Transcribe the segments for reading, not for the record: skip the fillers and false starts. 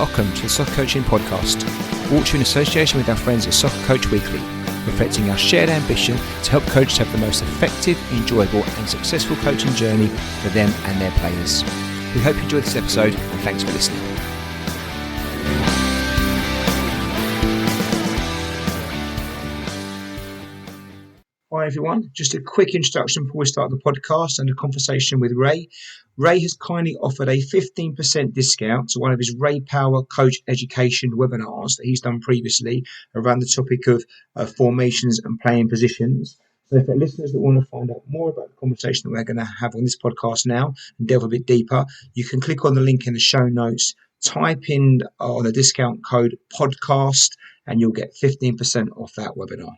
welcome to the Soccer Coaching Podcast, brought to you in association with our friends at Soccer Coach Weekly, reflecting our shared ambition to help coaches have the most effective, enjoyable and successful coaching journey for them and their players. We hope you enjoyed this episode and thanks for listening. Hi everyone, just a quick introduction before we start the podcast and a conversation with Ray. Ray has kindly offered a 15% discount to one of his Ray Power Coach Education webinars that he's done previously around the topic of formations and playing positions. So if there are listeners that want to find out more about the conversation that we're going to have on this podcast now and delve a bit deeper, you can click on the link in the show notes, type in on the discount code podcast, and you'll get 15% off that webinar.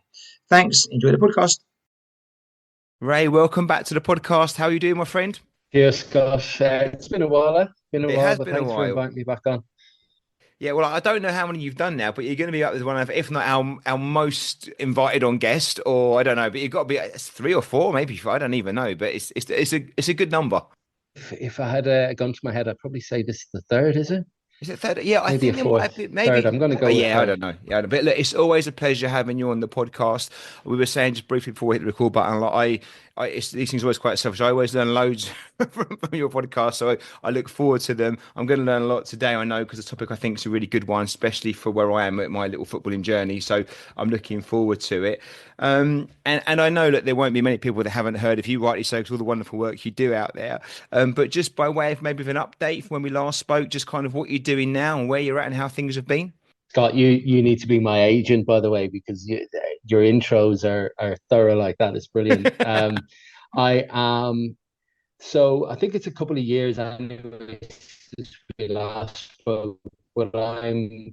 Thanks. Enjoy the podcast. Ray, welcome back to the podcast. How are you doing, my friend? Yes, gosh, it's been a while. It has but been a thanks while. for inviting me back on. Yeah, well, I don't know how many you've done now, but you're going to be up with one of, if not our most invited on guest, or I don't know, but you've got to be 3 or 4, maybe. I don't even know, but it's a good number. If I had a gun to my head, I'd probably say this is the third, is it? Is it third? Yeah, maybe I think a fourth. maybe. Third. I'm going to go with yeah, third. I don't know. Yeah, but look, it's always a pleasure having you on the podcast. We were saying just briefly before we hit the record button, like these things are always quite selfish. I always learn loads from your podcast, so I look forward to them. I'm going to learn a lot today, I know, because the topic I think is a really good one, especially for where I am at my little footballing journey. So I'm looking forward to it. And I know that there won't be many people that haven't heard of you, rightly so, because all the wonderful work you do out there. But just by way of maybe an update from when we last spoke, just kind of what you're doing now and where you're at and how things have been. Scott, you need to be my agent, by the way, because your intros are thorough like that. It's brilliant. I am. So I think it's a couple of years anyway since we last spoke. But I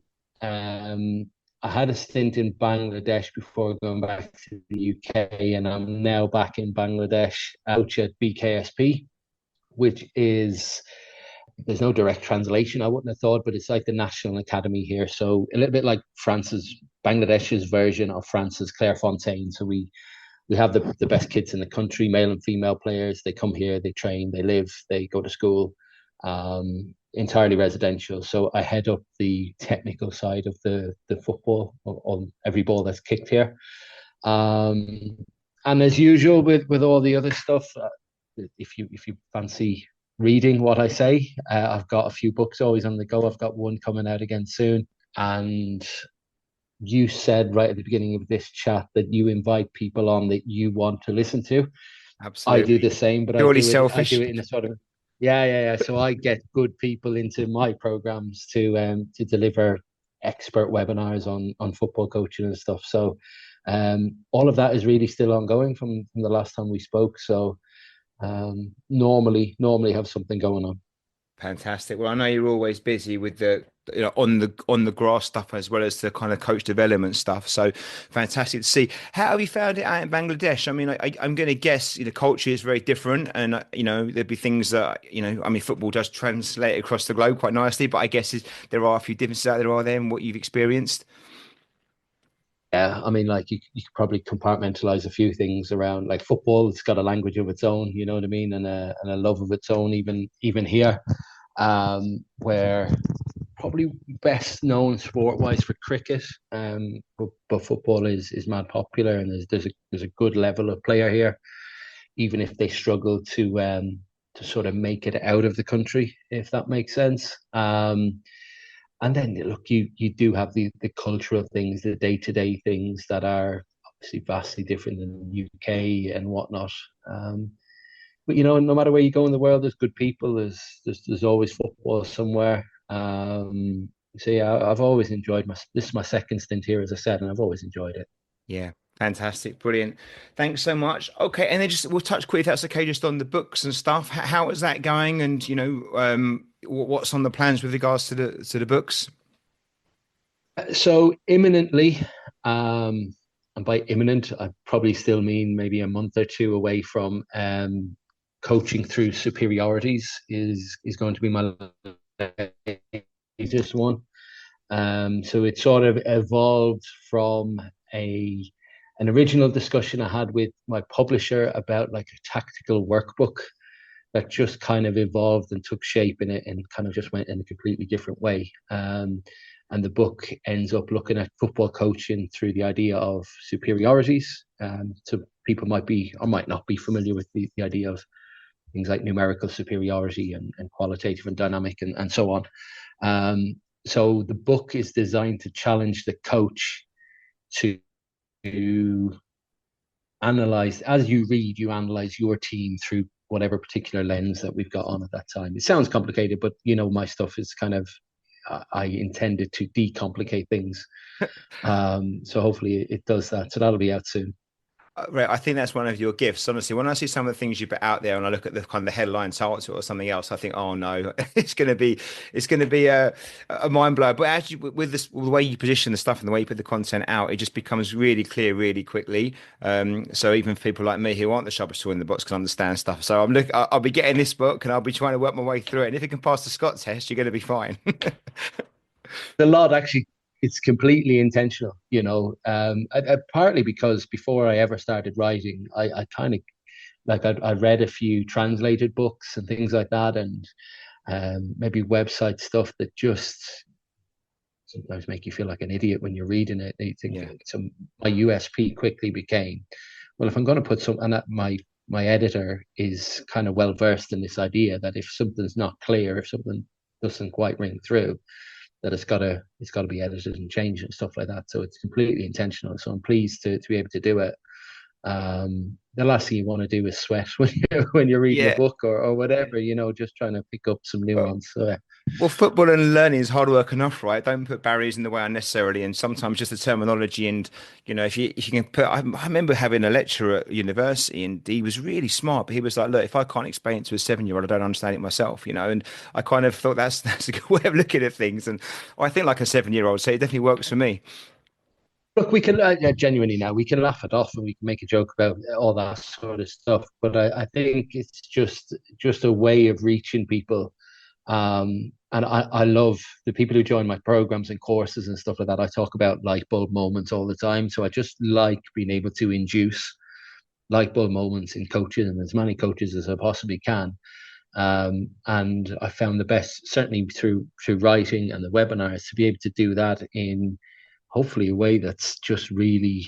had a stint in Bangladesh before going back to the UK, and I'm now back in Bangladesh, coach at BKSP, which is, there's no direct translation, I wouldn't have thought, but it's like the National Academy here. So a little bit like Bangladesh's version of France's Clairefontaine. So we have the best kids in the country, male and female players. They come here, they train, they live, they go to school, entirely residential. So I head up the technical side of the football on every ball that's kicked here. And as usual with all the other stuff, if you fancy reading what I say, I've got a few books always on the go. I've got one coming out again soon. And you said right at the beginning of this chat that you invite people on that you want to listen to. Absolutely. I do the same, but Purely selfish. I do it in a sort of yeah. So I get good people into my programs to deliver expert webinars on football coaching and stuff. So all of that is really still ongoing from the last time we spoke. So normally have something going on. Fantastic. Well, I know you're always busy with the on the grass stuff as well as the kind of coach development stuff. So fantastic to see. How have you found it out in Bangladesh? I mean, I'm going to guess culture is very different, and there'd be things that football does translate across the globe quite nicely, but I guess there are a few differences out there, are there, in what you've experienced? Yeah, I mean, like you could probably compartmentalize a few things around, like football. It's got a language of its own, you know what I mean, and a love of its own, even here, where probably best known sport wise for cricket, but football is mad popular, and there's a good level of player here, even if they struggle to sort of make it out of the country, if that makes sense. And then, look, you do have the cultural things, the day-to-day things that are obviously vastly different than the UK and whatnot. But, no matter where you go in the world, there's good people. There's always football somewhere. So, yeah, I've always enjoyed this is my second stint here, as I said, and I've always enjoyed it. Yeah. Fantastic. Brilliant. Thanks so much. Okay. And then we'll touch quickly, if that's okay, just on the books and stuff. How is that going? And, what's on the plans with regards to the books? So imminently, and by imminent, I probably still mean maybe a month or two away from coaching through superiorities is going to be my latest one. So it sort of evolved from an original discussion I had with my publisher about like a tactical workbook that just kind of evolved and took shape in it and kind of just went in a completely different way. And the book ends up looking at football coaching through the idea of superiorities. So people might be or might not be familiar with the idea of things like numerical superiority and qualitative and dynamic and so on. So the book is designed to challenge the coach to analyze, as you read, you analyze your team through whatever particular lens that we've got on at that time. It sounds complicated, but my stuff is kind of, I intended to decomplicate things. So hopefully it does that. So that'll be out soon. Right, I think that's one of your gifts. Honestly, when I see some of the things you put out there, and I look at the kind of the headline title or something else, I think, oh no, it's going to be a mind blower. But actually, with this, with the way you position the stuff and the way you put the content out, it just becomes really clear really quickly. So even for people like me who aren't the sharpest tool in the box can understand stuff. So I'll be getting this book and I'll be trying to work my way through it. And if it can pass the Scott test, you're going to be fine. The lot actually, it's completely intentional, partly because before I ever started writing, I kind of like I read a few translated books and things like that, and maybe website stuff that just sometimes make you feel like an idiot when you're reading it. You think, so my USP quickly became, well, if I'm going to put some, and that my editor is kind of well versed in this idea that if something's not clear, if something doesn't quite ring through, that it's got to be edited and changed and stuff like that. So it's completely intentional. So I'm pleased to be able to do it. The last thing you want to do is sweat when you're reading a book or whatever, just trying to pick up some nuance. Well, football and learning is hard work enough, right? Don't put barriers in the way unnecessarily. And sometimes just the terminology and, if you can put, I remember having a lecturer at university and he was really smart, but he was like, look, if I can't explain it to a 7-year-old, I don't understand it myself, and I kind of thought that's a good way of looking at things. And I think like a 7-year-old, so it definitely works for me. Look, we can genuinely now we can laugh it off and we can make a joke about all that sort of stuff. But I think it's just a way of reaching people. And I love the people who join my programs and courses and stuff like that. I talk about light bulb moments all the time. So I just like being able to induce light bulb moments in coaches and as many coaches as I possibly can. And I found the best, certainly through writing and the webinars, to be able to do that in hopefully a way that's just really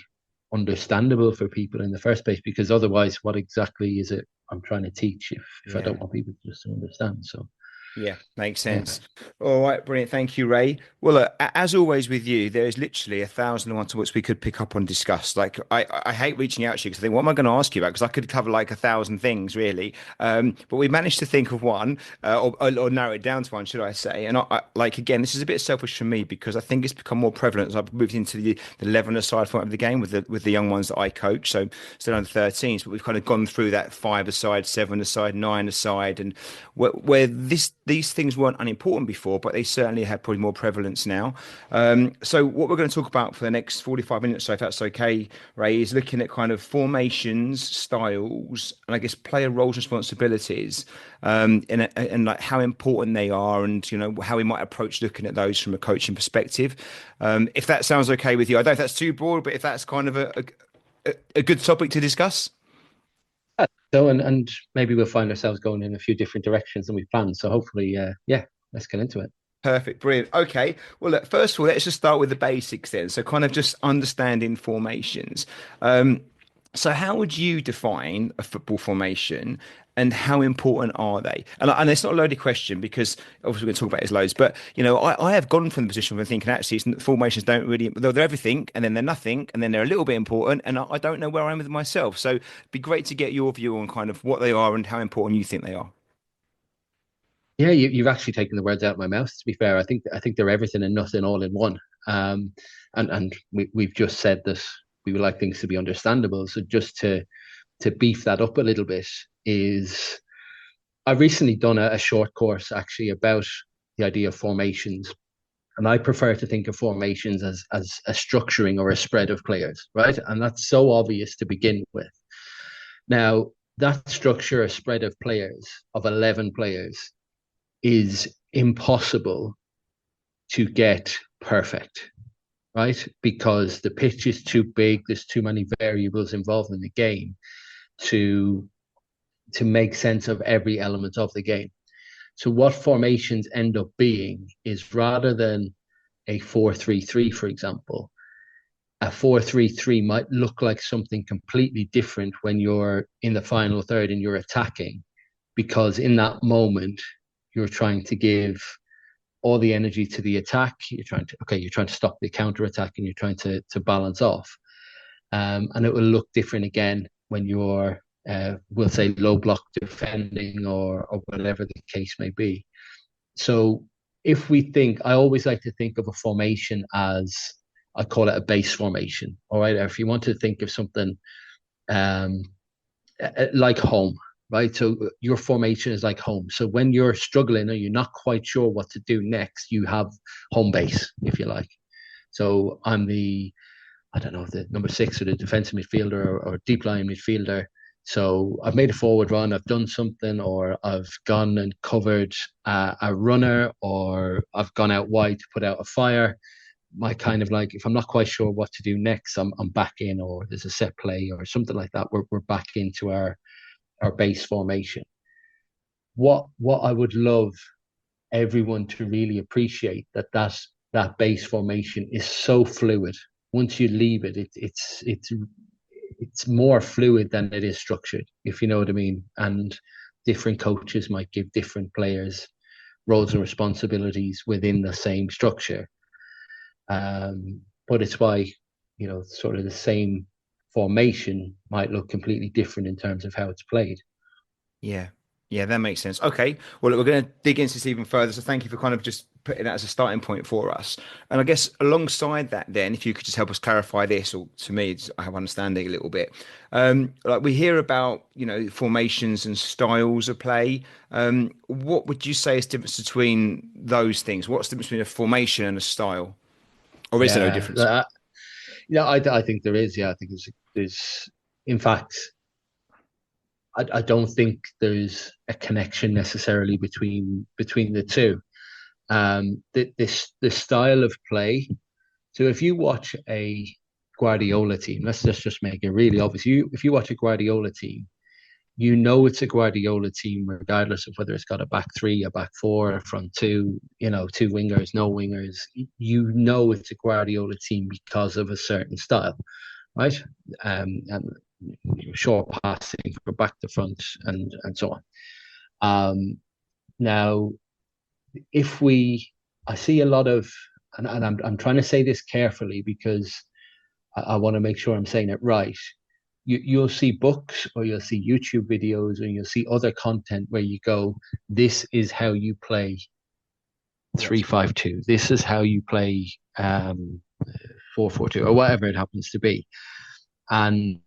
understandable for people in the first place, because otherwise what exactly is it I'm trying to teach if I don't want people just to understand? So yeah, makes sense. All right, brilliant. Thank you, Ray. Well, look, as always with you, there is literally 1,001 topics we could pick up and discuss. Like, I hate reaching out to you because I think, what am I going to ask you about? Because I could cover like 1,000 things, really. But we managed to think of one, or narrow it down to one, should I say? And like, again, this is a bit selfish for me because I think it's become more prevalent as I've moved into the 11-a-side format of the game with the young ones that I coach. So still under 13s, but we've kind of gone through that 5-a-side, 7-a-side, 9-a-side, and where these things weren't unimportant before, but they certainly have probably more prevalence now. So what we're going to talk about for the next 45 minutes, so if that's okay, Ray, is looking at kind of formations, styles, and I guess player roles, responsibilities, and like how important they are, and how we might approach looking at those from a coaching perspective. If that sounds okay with you, I don't know if that's too broad, but if that's kind of a good topic to discuss. So, and maybe we'll find ourselves going in a few different directions than we planned. So hopefully, let's get into it. Perfect. Brilliant. Okay. Well, look, first of all, let's just start with the basics then. So kind of just understanding formations. So how would you define a football formation and how important are they? And it's not a loaded question because obviously we're going to talk about it loads, but I have gone from the position of thinking actually formations don't really, they're everything and then they're nothing and then they're a little bit important and I don't know where I am with myself. So it'd be great to get your view on kind of what they are and how important you think they are. Yeah, you've actually taken the words out of my mouth. To be fair, I think they're everything and nothing all in one. And we've just said that we would like things to be understandable. So just to beef that up a little bit is, I've recently done a short course actually about the idea of formations, and I prefer to think of formations as a structuring or a spread of players, right? And that's so obvious to begin with. Now that structure, a spread of players of 11 players, is impossible to get perfect, right? Because the pitch is too big, there's too many variables involved in the game to to make sense of every element of the game. So what formations end up being is, rather than a 4-3-3, for example, a 4-3-3 might look like something completely different when you're in the final third and you're attacking, because in that moment you're trying to give all the energy to the attack. You're trying to stop the counter attack, and you're trying to balance off. And it will look different again when you're, we'll say, low block defending, or whatever the case may be. So if we think, I always like to think of a formation as, I call it a base formation. All right. Or if you want to think of something like home, right? So your formation is like home. So when you're struggling or you're not quite sure what to do next, you have home base, if you like. So I'm the number 6 or the defensive midfielder, or deep line midfielder. So I've made a forward run, I've done something, or I've gone and covered a runner, or I've gone out wide to put out a fire. My kind of, like, if I'm not quite sure what to do next, I'm back in, or there's a set play or something like that. We're back into our base formation. What I would love everyone to really appreciate, that base formation is so fluid. Once you leave it, it's more fluid than it is structured, if you know what I mean. And different coaches might give different players roles and responsibilities within the same structure. But it's why, sort of the same formation might look completely different in terms of how it's played. Yeah. Yeah, that makes sense. Okay. Well, we're going to dig into this even further. So thank you for kind of just putting that as a starting point for us. And I guess alongside that, then, if you could just help us clarify this, or to me, I have understanding a little bit. Like, we hear about, formations and styles of play. What would you say is the difference between those things? What's the difference between a formation and a style? Or is there no difference? I think there is. Yeah, I think there's in fact, I don't think there's a connection necessarily between the two. The style of play. So if you watch a Guardiola team, let's just make it really obvious. If you watch a Guardiola team, it's a Guardiola team regardless of whether it's got a back 3, a back 4, a front 2, 2 wingers, no wingers. It's a Guardiola team because of a certain style, right? And short passing from back to front, and so on. Now, I see a lot of, and I'm trying to say this carefully because I want to make sure I'm saying it right. You'll see books, or you'll see YouTube videos, or you'll see other content where you go, this is how you play 3-5-2. This is how you play 4-4-2, or whatever it happens to be. And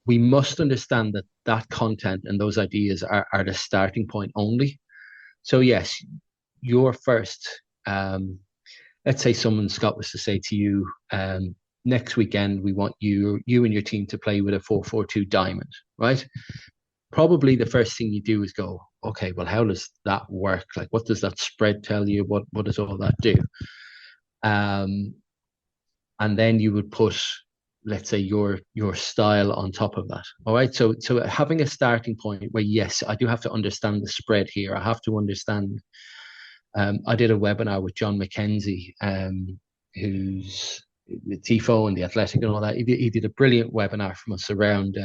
we must understand that content and those ideas are the starting point only. So yes, your first, let's say Scott was to say to you, next weekend, we want you and your team to play with a 4-4-2 diamond, right? Probably the first thing you do is go, okay, well, how does that work? Like, what does that spread tell you? What does all that do? And then you would put, let's say, your style on top of that. All right. So having a starting point where, yes, I do have to understand the spread here. I have to understand. I did a webinar with John McKenzie, who's the TIFO and the Athletic and all that. He did a brilliant webinar from us around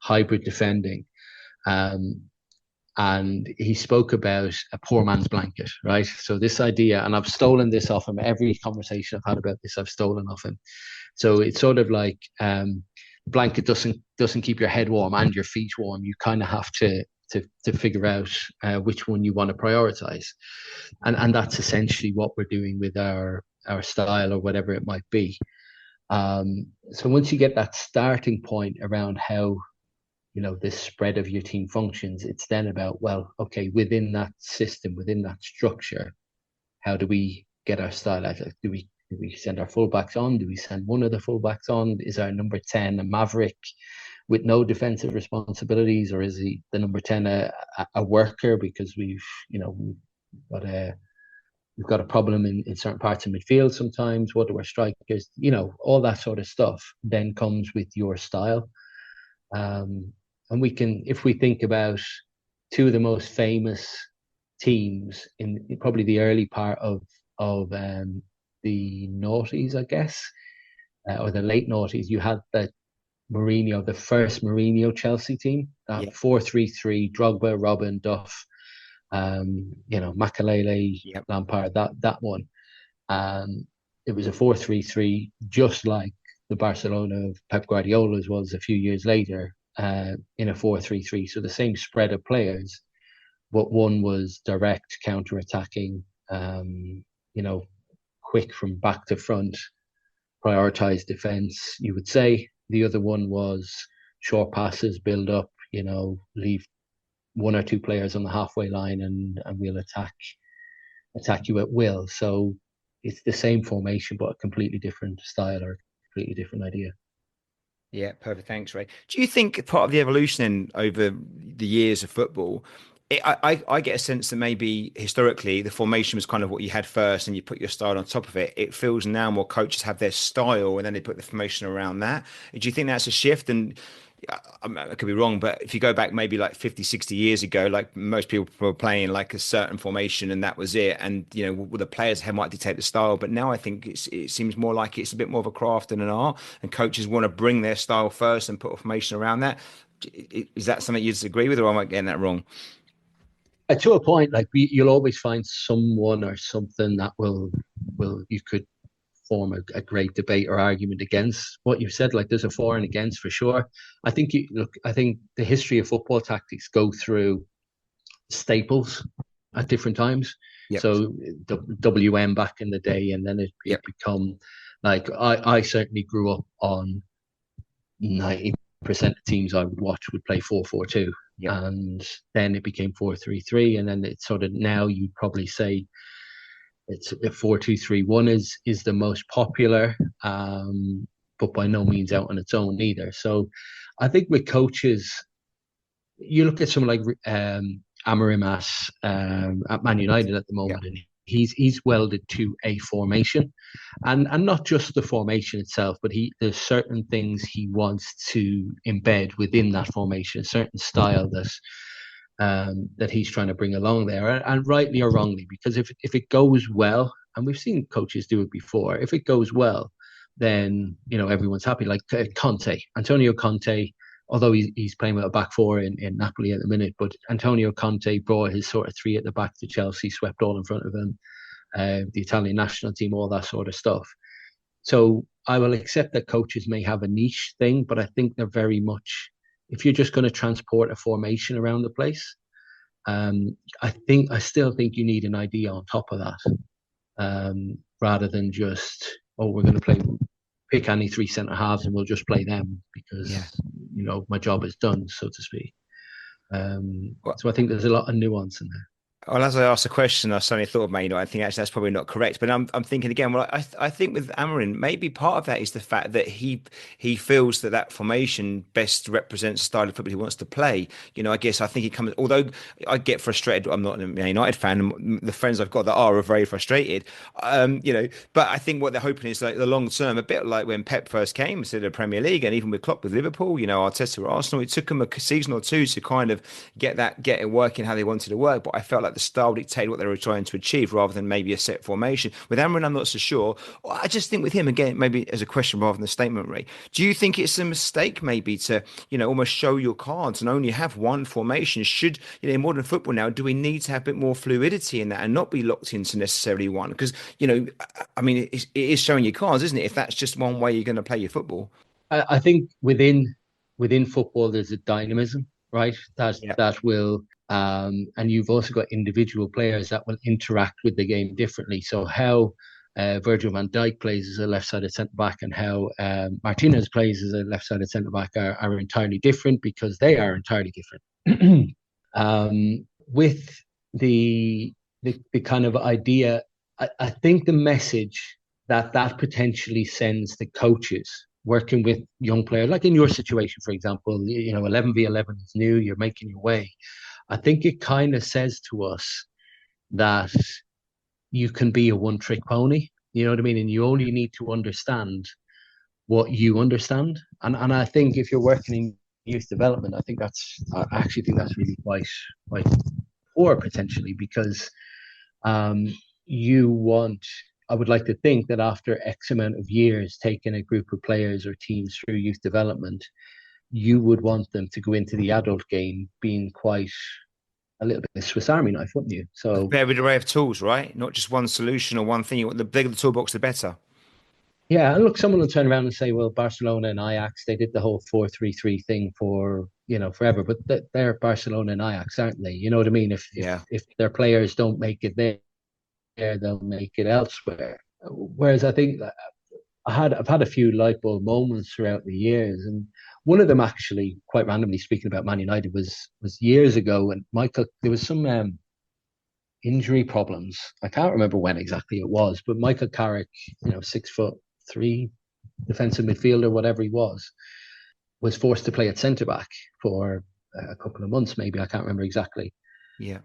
hybrid defending. And he spoke about a poor man's blanket, right? So this idea, and I've stolen this off him. Every conversation I've had about this, I've stolen off him. So it's sort of like blanket doesn't keep your head warm and your feet warm. You kind of have to figure out which one you want to prioritize, and that's essentially what we're doing with our style, or whatever it might be. So once you get that starting point around how this spread of your team functions, it's then about, well, okay, within that system, within that structure, how do we get our style out? Like, do we send our fullbacks on? Do we send one of the fullbacks on? Is our number 10 a maverick with no defensive responsibilities, or is the number 10 a worker because we've got a problem in certain parts of midfield sometimes? What do our strikers, all that sort of stuff then comes with your style. And we can, if we think about two of the most famous teams in probably the early part of the noughties, I guess, or the late noughties, you had the Mourinho, the first Mourinho Chelsea team, that 4-3-3, Drogba, Robin, Duff, Makalele, Lampard, that one. It was a 4-3-3, just like the Barcelona of Pep Guardiola's was a few years later, in a 4-3-3. So the same spread of players, but one was direct, counter-attacking, quick from back to front, prioritized defense, you would say. The other one was short passes, build up, leave one or two players on the halfway line and we'll attack you at will. So it's the same formation, but a completely different style or a completely different idea. Yeah, perfect. Thanks, Ray. Do you think part of the evolution over the years of football, I get a sense that maybe historically the formation was kind of what you had first and you put your style on top of it. It feels now more coaches have their style and then they put the formation around that. Do you think that's a shift? And I could be wrong, but if you go back maybe like 50, 60 years ago, like most people were playing like a certain formation and that was it. And, the players might dictate the style. But now I think it seems more like it's a bit more of a craft and an art and coaches want to bring their style first and put a formation around that. Is that something you disagree with or am I getting that wrong? To a point, like you'll always find someone or something that will you could form a great debate or argument against what you've said. Like there's a for and against for sure. I think I think the history of football tactics go through staples at different times. Yep. So WM back in the day, and then it become like I certainly grew up on 90% of teams I would watch would play 4-4-2. Yep. And then it became 4-3-3, and then it's sort of now you'd probably say it's 4-2-3-1 is the most popular, but by no means out on its own either. So I think with coaches, you look at someone like Amorim at Man United at the moment, and he's welded to a formation, and not just the formation itself, but there's certain things he wants to embed within that formation, a certain style that he's trying to bring along there, and rightly or wrongly, because if it goes well, and we've seen coaches do it before, if it goes well, then everyone's happy. Like Antonio Conte, although he's playing with a back four in Napoli at the minute, but Antonio Conte brought his sort of three at the back to Chelsea, swept all in front of him, the Italian national team, all that sort of stuff. So I will accept that coaches may have a niche thing, but I think they're very much, if you're just going to transport a formation around the place, I still think you need an idea on top of that, rather than just, we're going to pick any three centre halves and we'll just play them because my job is done, so to speak. So I think there's a lot of nuance in there. Well, as I asked the question, I suddenly thought of I think actually that's probably not correct. But I'm thinking again. Well, I think with Amorim, maybe part of that is the fact that he feels that formation best represents the style of football he wants to play. I guess I think he comes. Although I get frustrated, I'm not a United fan. And the friends I've got that are very frustrated. But I think what they're hoping is like the long term, a bit like when Pep first came to the Premier League, and even with Klopp with Liverpool, Arteta with Arsenal, it took them a season or two to kind of get it working how they wanted to work. But I felt like the style dictated what they were trying to achieve rather than maybe a set formation. With Amorim, I'm not so sure. I just think with him, again, maybe as a question rather than a statement, Ray, do you think it's a mistake maybe to, almost show your cards and only have one formation? Should, in modern football now, do we need to have a bit more fluidity in that and not be locked into necessarily one? Because, it is showing your cards, isn't it? If that's just one way you're going to play your football. I think within football, there's a dynamism, right? That will, and you've also got individual players that will interact with the game differently. So how Virgil van Dijk plays as a left-sided centre-back and how Martinez plays as a left-sided centre-back are entirely different because they are entirely different. With the kind of idea, I think the message that potentially sends the coaches working with young players, like in your situation, for example, 11v11 is new, you're making your way. I think it kind of says to us that you can be a one-trick pony, you know what I mean? And you only need to understand what you understand. And I think if you're working in youth development, I actually think that's really quite poor potentially, because you want, I would like to think that after X amount of years taking a group of players or teams through youth development, you would want them to go into the adult game being quite a little bit of Swiss Army knife, wouldn't you? A So varied array of tools, right? Not just one solution or one thing. You want the bigger the toolbox, the better. yeah, and look, someone will turn around and say, well, Barcelona and Ajax, they did the whole 4-3-3 thing for, forever, but they're Barcelona and Ajax, aren't they? You know what I mean? Yeah. If their players don't make it there, they'll make it elsewhere. Whereas I think that I've had a few light bulb moments throughout the years, and one of them actually, quite randomly, speaking about Man United, was years ago, and Michael, there was some injury problems. I can't remember when exactly it was, but Michael Carrick, 6'3" defensive midfielder, whatever he was forced to play at centre back for a couple of months, maybe. I can't remember exactly. Yeah.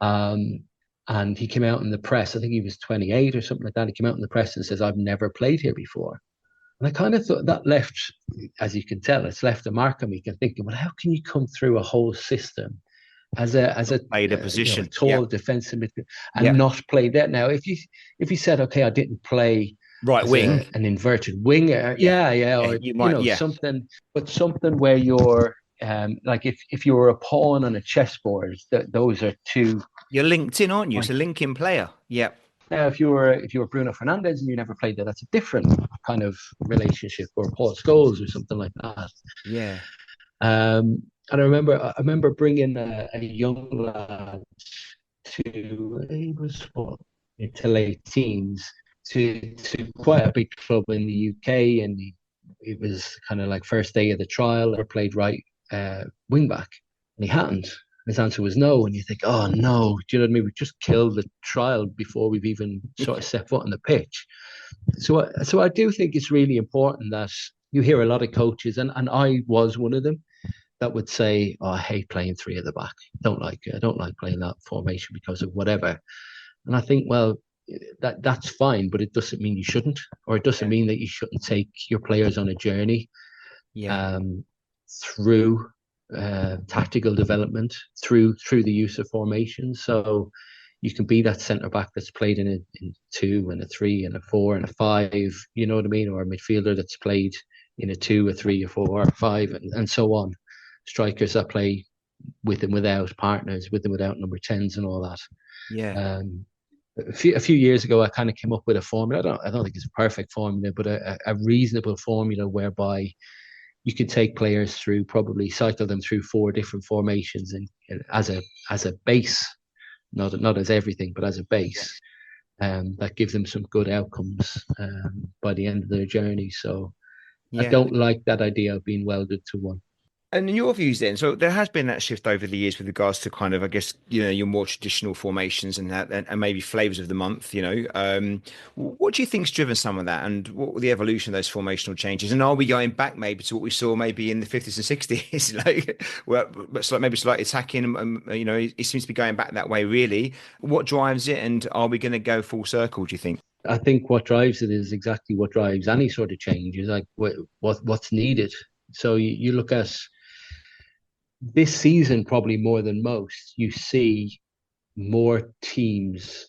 And he came out in the press. I think he was 28 or something like that. He came out in the press and says, "I've never played here before." And I kind of thought that left, as you can tell, it's left a mark on me. Thinking, well, how can you come through a whole system as a Played a position, tall defensive midfielder and not play that? Now, if you said, okay, I didn't play right wing, an inverted winger, or you might, something, but something where you're like if you were a pawn on a chessboard, those are two. You're linked in, aren't you? It's a link-in player. Yeah. Now, if you were Bruno Fernandes and you never played there, that's a different kind of relationship, or Paul Scholes or something like that. Yeah. And I remember bringing a young lad he was into late teens to quite a big club in the UK, and it was kind of like first day of the trial. I played right wing back, and he hadn't. His answer was no, and you think, oh no, do you know what I mean? We just killed the trial before we've even sort of set foot on the pitch. So I do think it's really important that you hear a lot of coaches, and I was one of them, that would say, "Oh, I hate playing three at the back. Don't like it. I don't like playing that formation because of whatever." And I think, well, that's fine, but it doesn't mean you shouldn't, or it doesn't mean that you shouldn't take your players on a journey through tactical development, through the use of formation. So you can be that centre back that's played in 2 and a 3 and a 4 and a 5, you know what I mean, or a midfielder that's played in a 2, a 3, a 4, or a 5, and so on. Strikers that play with and without partners, with and without number 10s and all that. Yeah. A few years ago, I kind of came up with a formula. I don't think it's a perfect formula, but a reasonable formula whereby you could take players through, probably cycle them through 4 different formations, and as a base, not as everything, but as a base, that gives them some good outcomes by the end of their journey. So I don't like that idea of being welded to one. And in your views then, so there has been that shift over the years with regards to kind of, I guess, your more traditional formations and that, and maybe flavors of the month, what do you think's driven some of that, and what were the evolution of those formational changes? And are we going back maybe to what we saw maybe in the 50s and 60s, but maybe slightly attacking, it seems to be going back that way really. What drives it, and are we going to go full circle, do you think? I think what drives it is exactly what drives any sort of change, is like what's needed. So you look at this season, probably more than most, you see more teams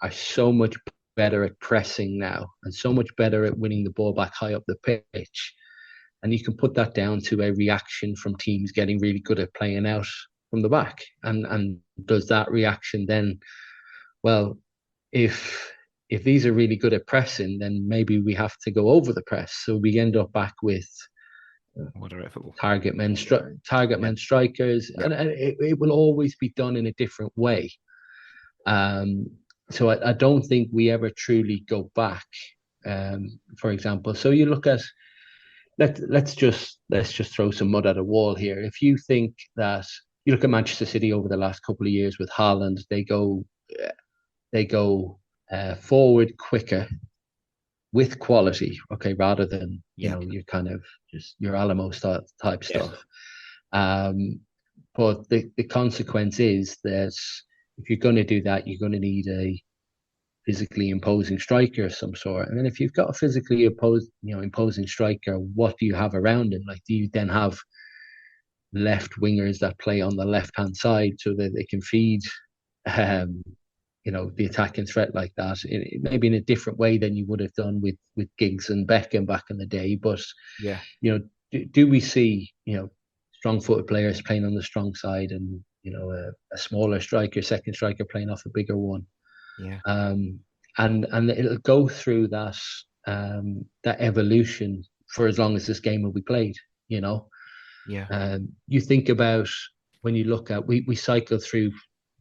are so much better at pressing now, and so much better at winning the ball back high up the pitch. And you can put that down to a reaction from teams getting really good at playing out from the back. And does that reaction then, well, if these are really good at pressing, then maybe we have to go over the press. So we end up back with target men strikers, and it will always be done in a different way. So I don't think we ever truly go back. For example, so you look at let's just throw some mud at a wall here. If you think that you look at Manchester City over the last couple of years with Haaland, they go forward quicker with quality, okay, rather than your kind of just your Alamo type stuff. But the consequence is that if you're going to do that, you're going to need a physically imposing striker of some sort. And then if you've got a physically imposing striker, what do you have around him? Like, do you then have left wingers that play on the left hand side so that they can feed the attacking threat like that, maybe in a different way than you would have done with Giggs and Beckham back in the day. But yeah, do we see strong-footed players playing on the strong side, and a smaller striker, second striker playing off a bigger one? yeah, and it'll go through that evolution for as long as this game will be played. yeah, You think about when you look at we cycle through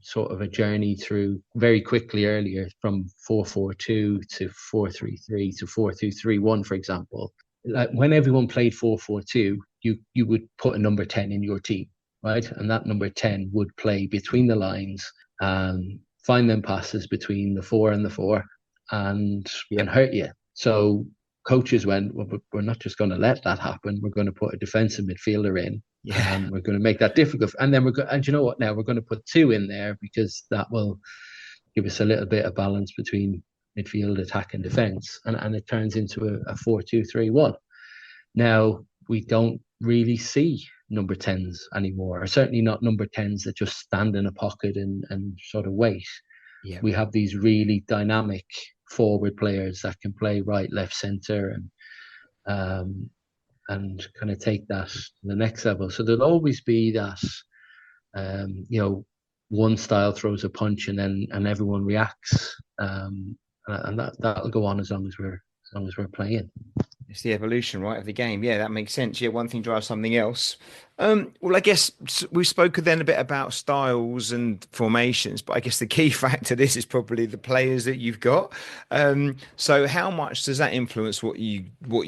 sort of a journey through very quickly earlier from 4-4-2 to 4-3-3 to 4-2-3-1, for example. Like when everyone played 4-4-2, you would put a number 10 in your team, right? And that number 10 would play between the lines, find them passes between the 4 and the 4, and hurt you. So coaches went, well, we're not just going to let that happen. We're going to put a defensive midfielder in. Yeah. We're going to make that difficult. And then and you know what? Now we're going to put 2 in there because that will give us a little bit of balance between midfield, attack, and defense. And it turns into a 4-2-3-1. Now we don't really see number 10s anymore, or certainly not number 10s that just stand in a pocket and sort of wait. Yeah. We have these really dynamic forward players that can play right, left, centre, and kind of take that to the next level. So there'll always be that, one style throws a punch and everyone reacts, and that'll go on as long as we're playing. It's the evolution, right, of the game. Yeah, that makes sense. Yeah, one thing drives something else. Well, I guess we've spoken then a bit about styles and formations, but I guess the key factor to this is probably the players that you've got. So how much does that influence what you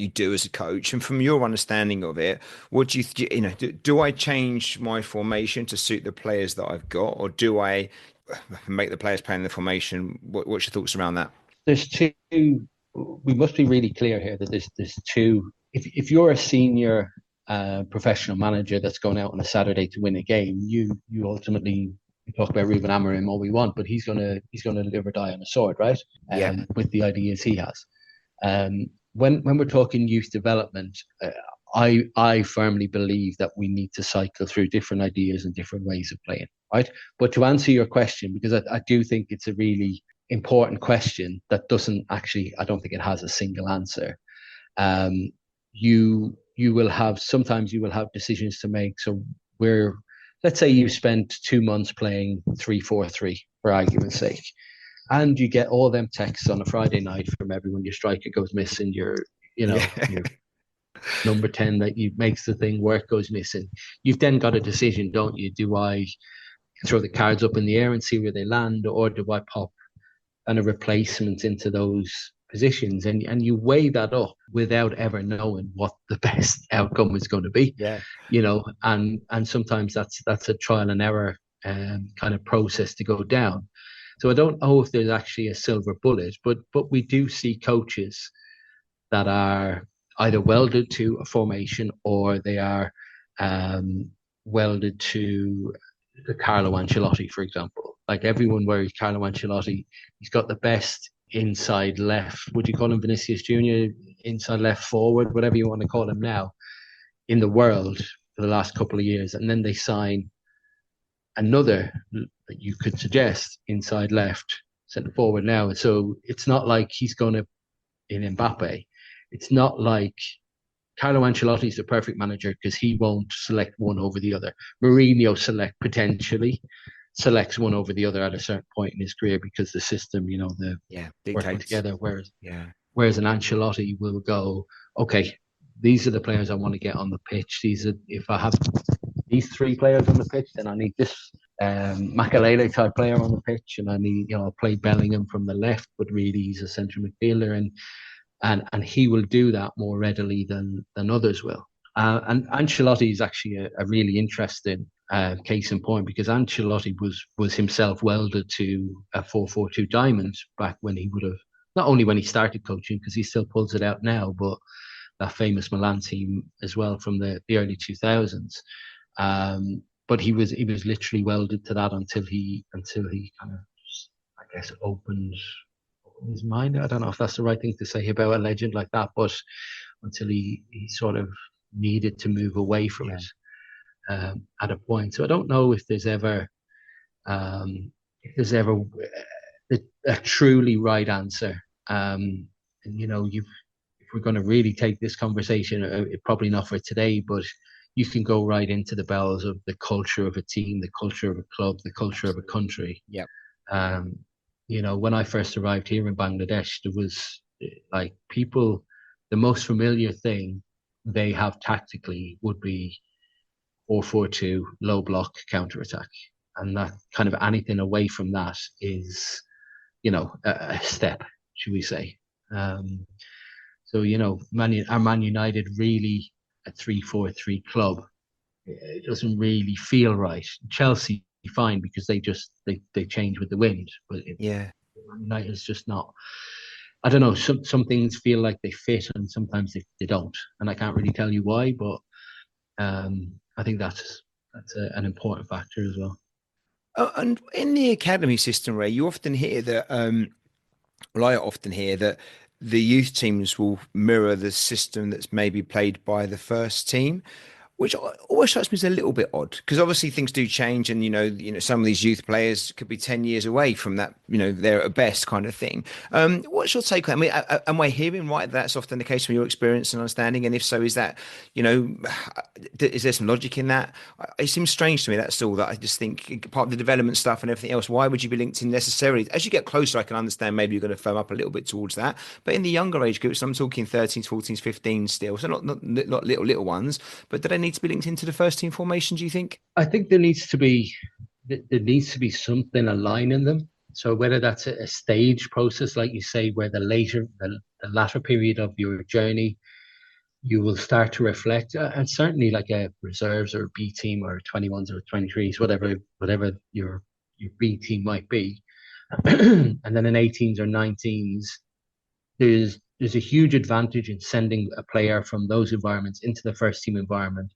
do as a coach? And from your understanding of it, what do do I change my formation to suit the players that I've got, or do I make the players play in the formation? What's your thoughts around that? There's two. We must be really clear here that there's 2. If you're a senior professional manager that's going out on a Saturday to win a game, you ultimately talk about Ruben Amorim all we want, but he's gonna live or die on a sword, right? With the ideas he has. When we're talking youth development, I firmly believe that we need to cycle through different ideas and different ways of playing, right? But to answer your question, because I do think it's a really important question that doesn't actually, I don't think it has a single answer. You will have decisions to make. So let's say you spent 2 months playing 3-4-3 for argument's sake, and you get all them texts on a Friday night from everyone. Your striker goes missing. Your number 10 that makes the thing work goes missing. You've then got a decision, don't you? Do I throw the cards up in the air and see where they land, or do I pop and a replacement into those positions, and you weigh that up without ever knowing what the best outcome is going to be. And sometimes that's a trial and error kind of process to go down. So I don't know if there's actually a silver bullet, but we do see coaches that are either welded to a formation, or they are welded to the Carlo Ancelotti, for example. Like everyone worries Carlo Ancelotti. He's got the best inside left. Would you call him Vinicius Junior? Inside left forward, whatever you want to call him now, in the world for the last couple of years. And then they sign another that you could suggest inside left centre forward now. So it's not like he's going to in Mbappe. It's not like Carlo Ancelotti is the perfect manager because he won't select one over the other. Mourinho selects one over the other at a certain point in his career because the system, working together. Whereas an Ancelotti will go, okay, these are the players I want to get on the pitch. If I have these 3 players on the pitch, then I need this Makelele type player on the pitch, and I need play Bellingham from the left, but really he's a central midfielder, and he will do that more readily than others will. And Ancelotti is actually a really interesting case in point, because Ancelotti was himself welded to a 4-4-2 diamond back when he would have, not only when he started coaching, because he still pulls it out now, but that famous Milan team as well from the early 2000s. But he was literally welded to that until he kind of, I guess, opened his mind. I don't know if that's the right thing to say about a legend like that, but until he sort of needed to move away from it. at a point. So I don't know if there's ever a truly right answer. And if we're going to really take this conversation, probably not for today, but you can go right into the bowels of the culture of a team, the culture of a club, the culture of a country. Yeah. When I first arrived here in Bangladesh, there was like people, the most familiar thing they have tactically would be 4-4-2, low block, counter attack. And that kind of anything away from that is, a step, should we say. So, our Man United really a 3-4-3 club. It doesn't really feel right. Chelsea, fine, because they change with the wind. But Man United is just not. I don't know. Some things feel like they fit, and sometimes they don't. And I can't really tell you why, but I think that's an important factor as well. And in the academy system, Ray, you often hear that, I often hear that the youth teams will mirror the system that's maybe played by the first team, which always strikes me as a little bit odd, because obviously things do change, and some of these youth players could be 10 years away from that, they're at best kind of thing. What's your take on that? I mean, am I hearing right that's often the case from your experience and understanding? And if so, is that, is there some logic in that? It seems strange to me, that's all, that I just think part of the development stuff and everything else, why would you be linked in necessarily? As you get closer, I can understand maybe you're going to firm up a little bit towards that, but in the younger age groups, I'm talking 13s, 14s, 15s still, so not little ones, but do they need to be linked into the first team formation, do you think? I think there needs to be something aligning them. So whether that's a stage process, like you say, where the latter period of your journey, you will start to reflect, and certainly like a reserves or a B team or 21s or 23s, whatever your B team might be, and then in 18s or 19s, there's a huge advantage in sending a player from those environments into the first team environment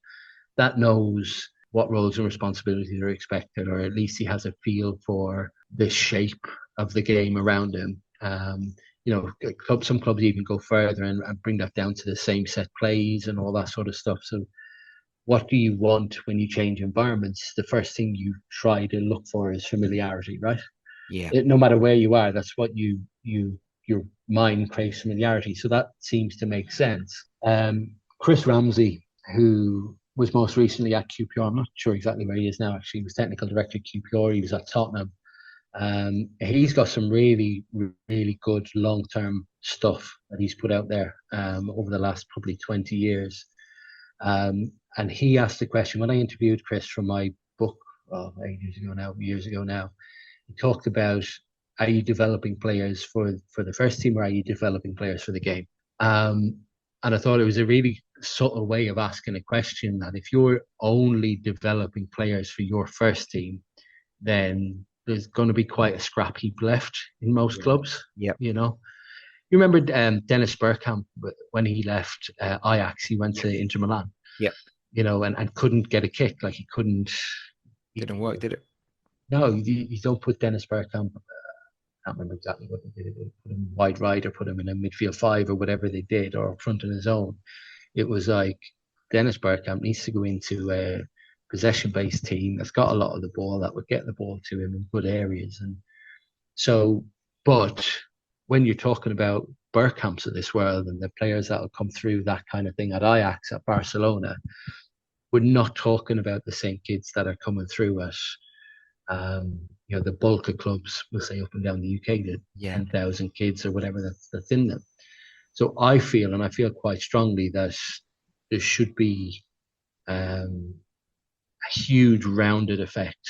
that knows what roles and responsibilities are expected, or at least he has a feel for the shape of the game around him. Some clubs even go further and bring that down to the same set plays and all that sort of stuff. So what do you want when you change environments? The first thing you try to look for is familiarity, right? Yeah. No matter where you are, that's what your mind craves familiarity. So that seems to make sense. Chris Ramsey, who was most recently at QPR. I'm not sure exactly where he is now, actually. He was technical director at QPR. He was at Tottenham. He's got some really, really good long-term stuff that he's put out there over the last probably 20 years. And he asked the question, when I interviewed Chris for my book, years ago now, he talked about, are you developing players for the first team, or are you developing players for the game? And I thought it was a really subtle way of asking a question, that if you're only developing players for your first team, then there's going to be quite a scrap heap left in most clubs. Yeah. You remember Dennis Bergkamp, when he left Ajax, he went to Inter Milan. Yeah. And couldn't get a kick. Like, he couldn't. Didn't work, did it? No, you don't put Dennis Bergkamp. I can't remember exactly what they did. They put him wide right or put him in a midfield 5 or whatever they did, or up front on his own. It was like, Dennis Bergkamp needs to go into a possession-based team that's got a lot of the ball, that would get the ball to him in good areas. And so, but when you're talking about Bergkamps of this world and the players that will come through that kind of thing at Ajax, at Barcelona, we're not talking about the same kids that are coming through at the bulk of clubs, we'll say, up and down the UK, the 10,000 kids or whatever that's in them. So I feel quite strongly that there should be a huge rounded effect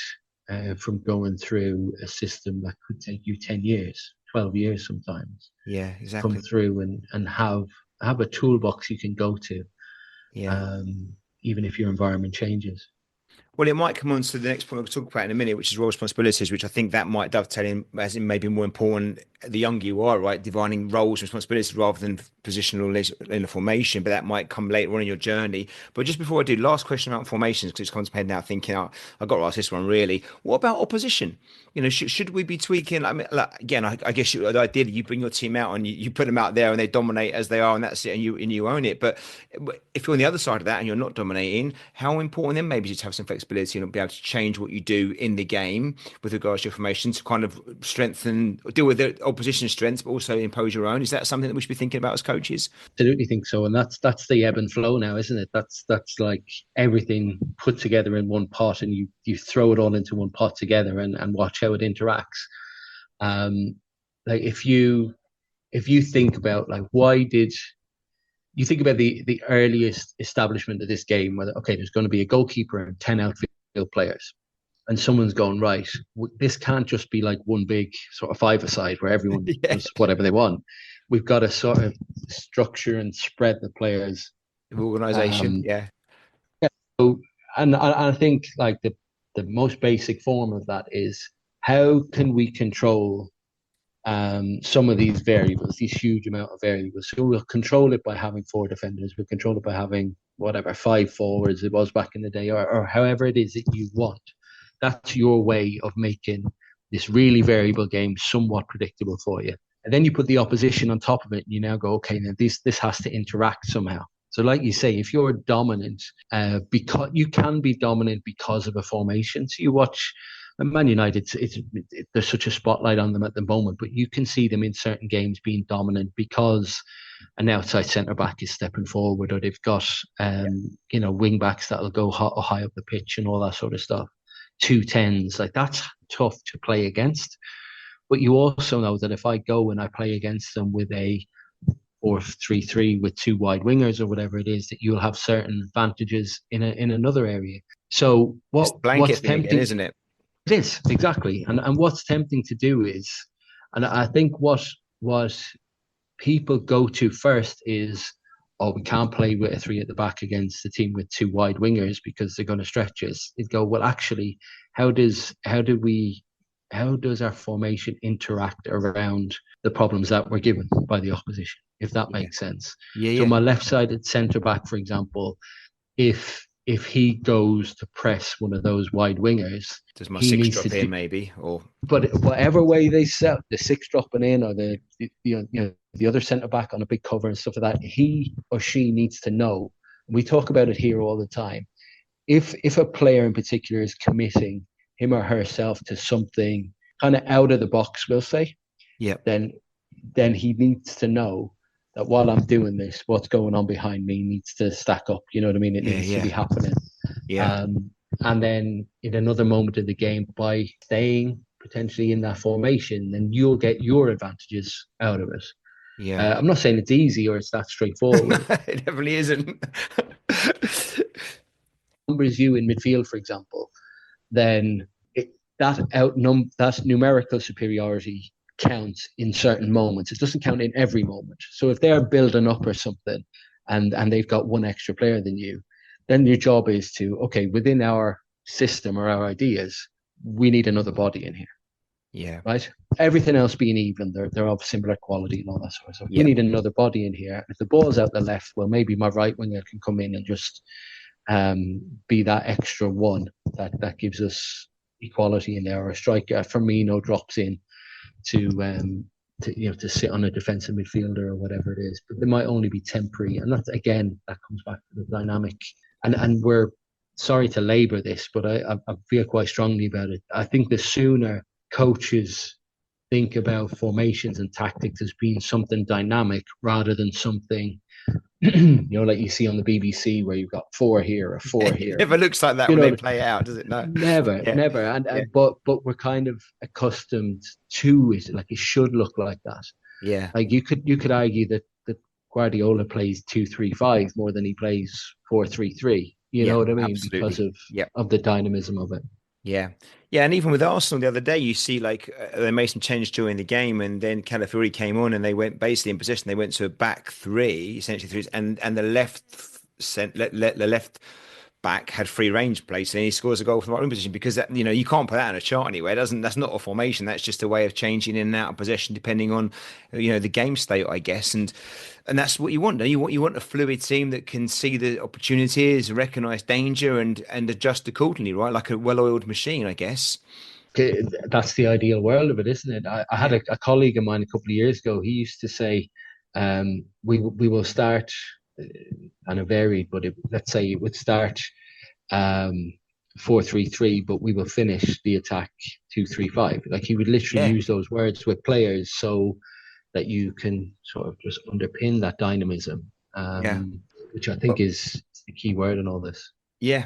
from going through a system that could take you 10 years, 12 years sometimes. Yeah, exactly. Come through and have a toolbox you can go to, even if your environment changes. Well, it might come on to the next point we'll talk about in a minute, which is role responsibilities, which I think that might dovetail in as in maybe more important the younger you are, right? Dividing roles and responsibilities rather than positional in a formation, but that might come later on in your journey. But just before I do, last question about formations, because it's come to my head now thinking, oh, I've got to ask this one really. What about opposition? You know, should we be tweaking? I mean, like, again, I guess ideally you bring your team out and you put them out there and they dominate as they are, and that's it, and you own it. But if you're on the other side of that and you're not dominating, how important then maybe is to have some flexibility and be able to change what you do in the game with regards to your formation to kind of strengthen, deal with the opposition's strengths, but also impose your own? Is that something that we should be thinking about as coaches? Absolutely think so, and that's the ebb and flow now, isn't it? That's like everything put together in one pot, and you throw it all into one pot together and watch how it interacts. Like if you think about like why did you think about the earliest establishment of this game, whether okay, there's going to be a goalkeeper and 10 outfield players, and someone's going right. This can't just be like one big sort of five-a-side where everyone does whatever they want. We've got to sort of structure and spread the players. Organization, yeah. So, and I think like the most basic form of that is how can we control some of these variables, these huge amount of variables. So we'll control it by having four defenders. We'll control it by having whatever, five forwards it was back in the day, or however it is that you want. That's your way of making this really variable game somewhat predictable for you. And then you put the opposition on top of it, and you now go, okay, now this has to interact somehow. So, like you say, if you're dominant, because you can be dominant because of a formation. So you watch Man United, there's such a spotlight on them at the moment, but you can see them in certain games being dominant because an outside centre back is stepping forward, or they've got wing backs that'll go high up the pitch and all that sort of stuff. 2 10s, like that's tough to play against. But you also know that if I go and I play against them with a 4-3-3 with two wide wingers or whatever it is, that you'll have certain advantages in another area. So what's tempting, again, isn't it? It is, exactly. And what's tempting to do is, and I think what people go to first is, oh, we can't play with a three at the back against a team with two wide wingers because they're going to stretch us. They'd go, well, actually, how does our formation interact around the problems that we're given by the opposition, if that makes sense? So my left-sided centre-back, for example, if he goes to press one of those wide wingers, does my six drop in maybe, or but whatever way they set the six dropping in, or the other centre back on a big cover and stuff like that, he or she needs to know. We talk about it here all the time. If a player in particular is committing him or herself to something kind of out of the box, we'll say, then he needs to know that while I'm doing this, what's going on behind me needs to stack up. You know what I mean? It needs to be happening. And then in another moment of the game, by staying potentially in that formation, then you'll get your advantages out of it. I'm not saying it's easy or it's that straightforward. It definitely isn't. Numbers you in midfield, for example, then that numerical superiority counts in certain moments. It doesn't count in every moment. So if they're building up or something and they've got one extra player than you, then your job is to, okay, within our system or our ideas, we need another body in here. Right? Everything else being even, they're of similar quality and all that sort of stuff. We need another body in here. If the ball's out the left, well, maybe my right winger can come in and just be that extra one that gives us equality in there. Or a striker, Firmino drops in to sit on a defensive midfielder or whatever it is, but they might only be temporary, and that comes back to the dynamic. And we're sorry to labour this, but I feel quite strongly about it. I think the sooner coaches think about formations and tactics as being something dynamic rather than something like you see on the BBC where you've got four here or four here. It never looks like that when they play it out, does it? No, never. And but we're kind of accustomed to it. Like it should look like that. Like you could argue that Guardiola plays 2-3-5 more than he plays 4-3-3. You know what I mean? Absolutely. Because of the dynamism of it. And even with Arsenal the other day, you see like they made some change during the game, and then Calafiori came on, and they went basically in position. They went to a back three, essentially threes, and the left back had free range place and he scores a goal from the right wing position, because that, you can't put that in a chart anyway. That's not a formation. That's just a way of changing in and out of possession depending on the game state, I guess. And that's what you want. You want a fluid team that can see the opportunities, recognize danger, and adjust accordingly, right? Like a well-oiled machine, I guess. That's the ideal world of it, isn't it? I had a colleague of mine a couple of years ago. He used to say, we will start, and it varied, but let's say it would start 4-3-3, but we will finish the attack 2-3-5. Like he would literally use those words with players so that you can sort of just underpin that dynamism, which I think is the key word in all this. Yeah.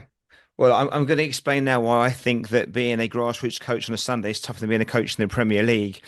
Well, I'm going to explain now why I think that being a grassroots coach on a Sunday is tougher than being a coach in the Premier League.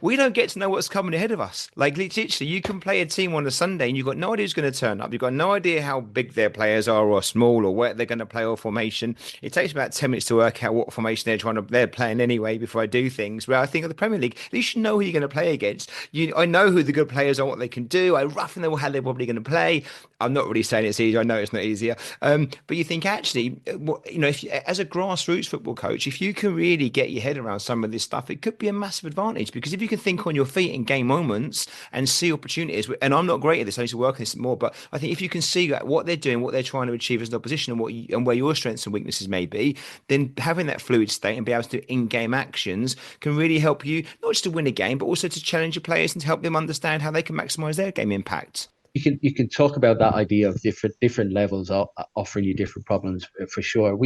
We don't get to know what's coming ahead of us. Like, literally, you can play a team on a Sunday and you've got no idea who's going to turn up. You've got no idea how big their players are or small or where they're going to play or formation. It takes about 10 minutes to work out what formation they're playing anyway before I do things. Where I think of the Premier League, at least you know who you're going to play against. I know who the good players are, what they can do. I roughly know how they're probably going to play. I'm not really saying it's easy. I know it's not easier. But you think actually, if as a grassroots football coach, if you can really get your head around some of this stuff, it could be a massive advantage, because if you can think on your feet in game moments and see opportunities, and I'm not great at this, I need to work on this more, but I think if you can see what they're doing, what they're trying to achieve as an opposition, and where your strengths and weaknesses may be, then having that fluid state and be able to do in-game actions can really help you not just to win a game, but also to challenge your players and to help them understand how they can maximize their game impact. You can talk about that idea of different levels offering you different problems for sure.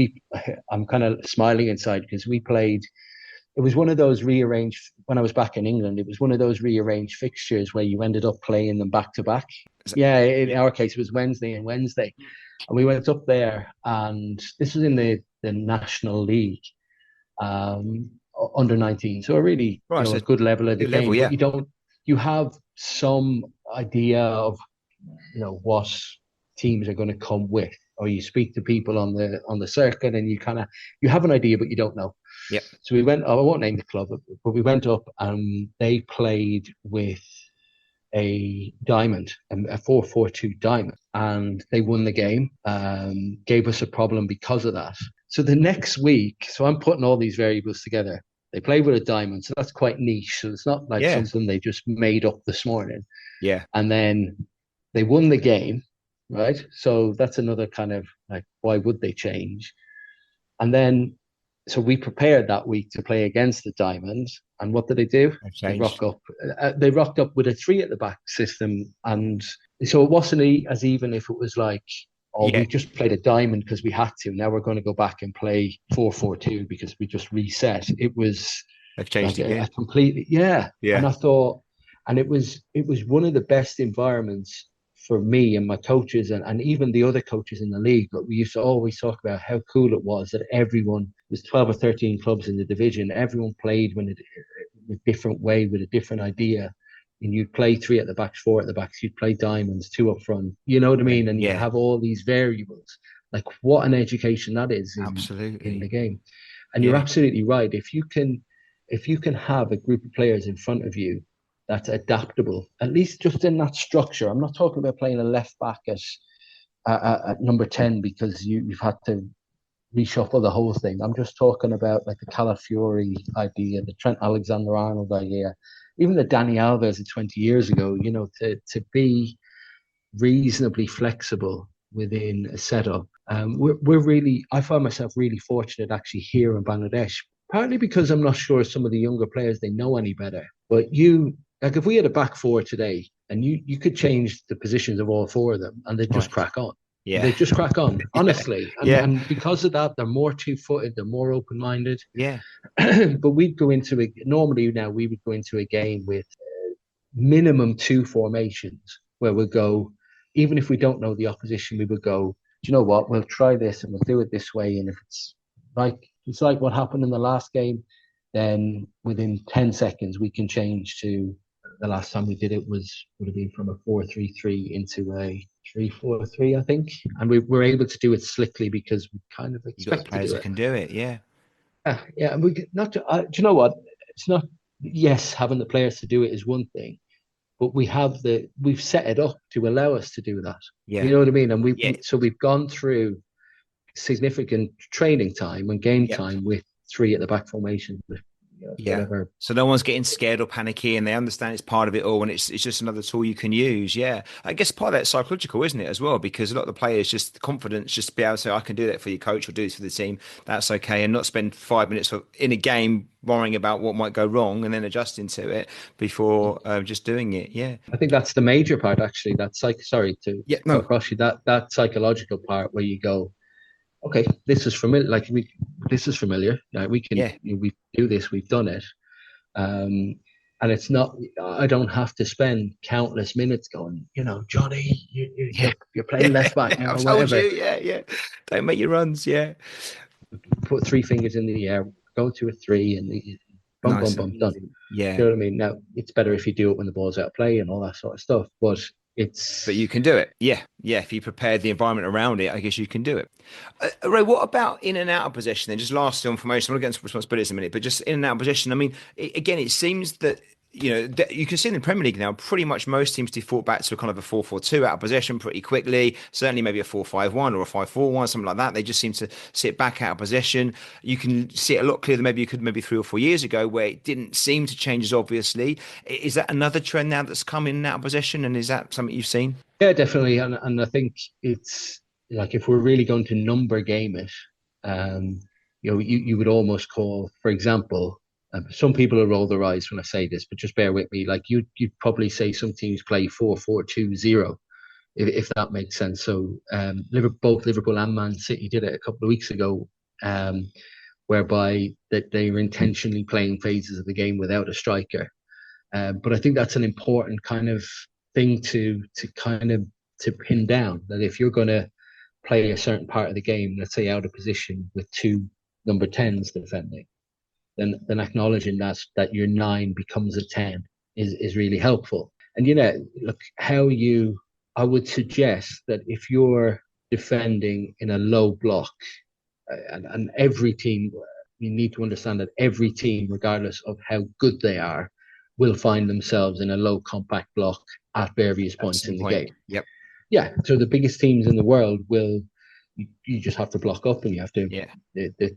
I'm kind of smiling inside because we played. It was one of those rearranged, when I was back in England, it was one of those rearranged fixtures where you ended up playing them back to back. Yeah, in our case, it was Wednesday and Wednesday. And we went up there, and this was in the National League, under 19. So a really a good level of the game. Level, yeah. But you have some idea of what teams are going to come with, or you speak to people on the circuit and you have an idea, but you don't know. Yeah. So we went, I won't name the club, but we went up and they played with a diamond, a 4-4-2 diamond, and they won the game, gave us a problem because of that. So the next week, so I'm putting all these variables together. They played with a diamond, so that's quite niche. So it's not like something they just made up this morning. Yeah. And then they won the game, right? So that's another kind of like, why would they change? And then, so we prepared that week to play against the Diamonds. And what did they do? They rocked up with a 3 at the back system. And so it wasn't as even if it was like, we just played a diamond because we had to. Now we're going to go back and play 4-4-2 because we just reset. It was They've changed like again. a completely, yeah. And I thought, and it was one of the best environments for me and my coaches and even the other coaches in the league. But we used to always talk about how cool it was that everyone, there's 12 or 13 clubs in the division, everyone played in a different way with a different idea. And you'd play 3 at the backs, 4 at the backs, you'd play diamonds, 2 up front. You know what I mean? And you have all these variables. Like what an education that is in the game. And you're absolutely right. If you can have a group of players in front of you that's adaptable, at least just in that structure. I'm not talking about playing a left back at number 10 because you've had to reshuffle the whole thing. I'm just talking about like the Calafiori idea, the Trent Alexander-Arnold idea, even the Dani Alves of 20 years ago, to be reasonably flexible within a setup. I find myself really fortunate actually here in Bangladesh, partly because I'm not sure some of the younger players, they know any better. But like if we had a back 4 today and you could change the positions of all 4 of them and they'd just crack on. Yeah. They just crack on, honestly. And because of that, they're more two-footed, they're more open-minded. Yeah. But we'd go into normally now we would go into a game with minimum 2 formations where we'll go, even if we don't know the opposition, we would go, do you know what, we'll try this and we'll do it this way. And if it's like what happened in the last game, then within 10 seconds, we can change to the last time we did it would have been from a 4-3-3 into a 3-4-3, I think. And we were able to do it slickly because we kind of expect players that can do it. Yeah. Yeah. And do you know what? It's not, yes, having the players to do it is one thing, but we've set it up to allow us to do that. Yeah. You know what I mean? And so we've gone through significant training time and game time with three at the back formation. Whatever. So no one's getting scared or panicky, and they understand it's part of it all, and it's just another tool you can use. Yeah, I guess part of that's psychological, isn't it, as well? Because a lot of the players just the confidence, just to be able to say, "I can do that for your coach, or do this for the team." That's okay, and not spend 5 minutes in a game worrying about what might go wrong and then adjusting to it before just doing it. Yeah, I think that's the major part, actually. That's sorry to cut across you. That psychological part where you go, okay, this is familiar. This is familiar. We can we do this. We've done it, and it's not. I don't have to spend countless minutes going. Johnny, you're playing left back now, I've or told whatever. you. Don't make your runs. Yeah, put three fingers in the air, go to a three, and bum, nice. bum, bum, done. Yeah, you know what I mean. Now it's better if you do it when the ball's out of play and all that sort of stuff, but you can do it. Yeah. If you prepare the environment around it, I guess you can do it. Ray, what about in and out of possession? Then just lastly on formation, I'm going to get into responsibilities in a minute, but just in and out of possession. I mean, again, it seems that you can see in the Premier League now, pretty much most teams default back to a kind of a 4-4-2 out of possession pretty quickly. Certainly maybe a 4-5-1 or a 5-4-1, something like that. They just seem to sit back out of possession. You can see it a lot clearer than maybe you could 3 or 4 years ago, where it didn't seem to change as obviously. Is that another trend now that's come in and out of possession? And is that something you've seen? Yeah, definitely. And I think it's like, if we're really going to number game it, you would almost call, for example, some people will roll their eyes when I say this, but just bear with me. Like you'd probably say some teams play 4-4-2-0, if that makes sense. So both Liverpool and Man City did it a couple of weeks ago, whereby that they were intentionally playing phases of the game without a striker. But I think that's an important kind of thing to pin down, that if you're going to play a certain part of the game, let's say out of position with two number 10s defending, then acknowledging that your 9 becomes a 10 is really helpful. And look, I would suggest that if you're defending in a low block, and every team, you need to understand that every team, regardless of how good they are, will find themselves in a low compact block at various points in the game. Yep. Yeah. So the biggest teams in the world you just have to block up, and you have to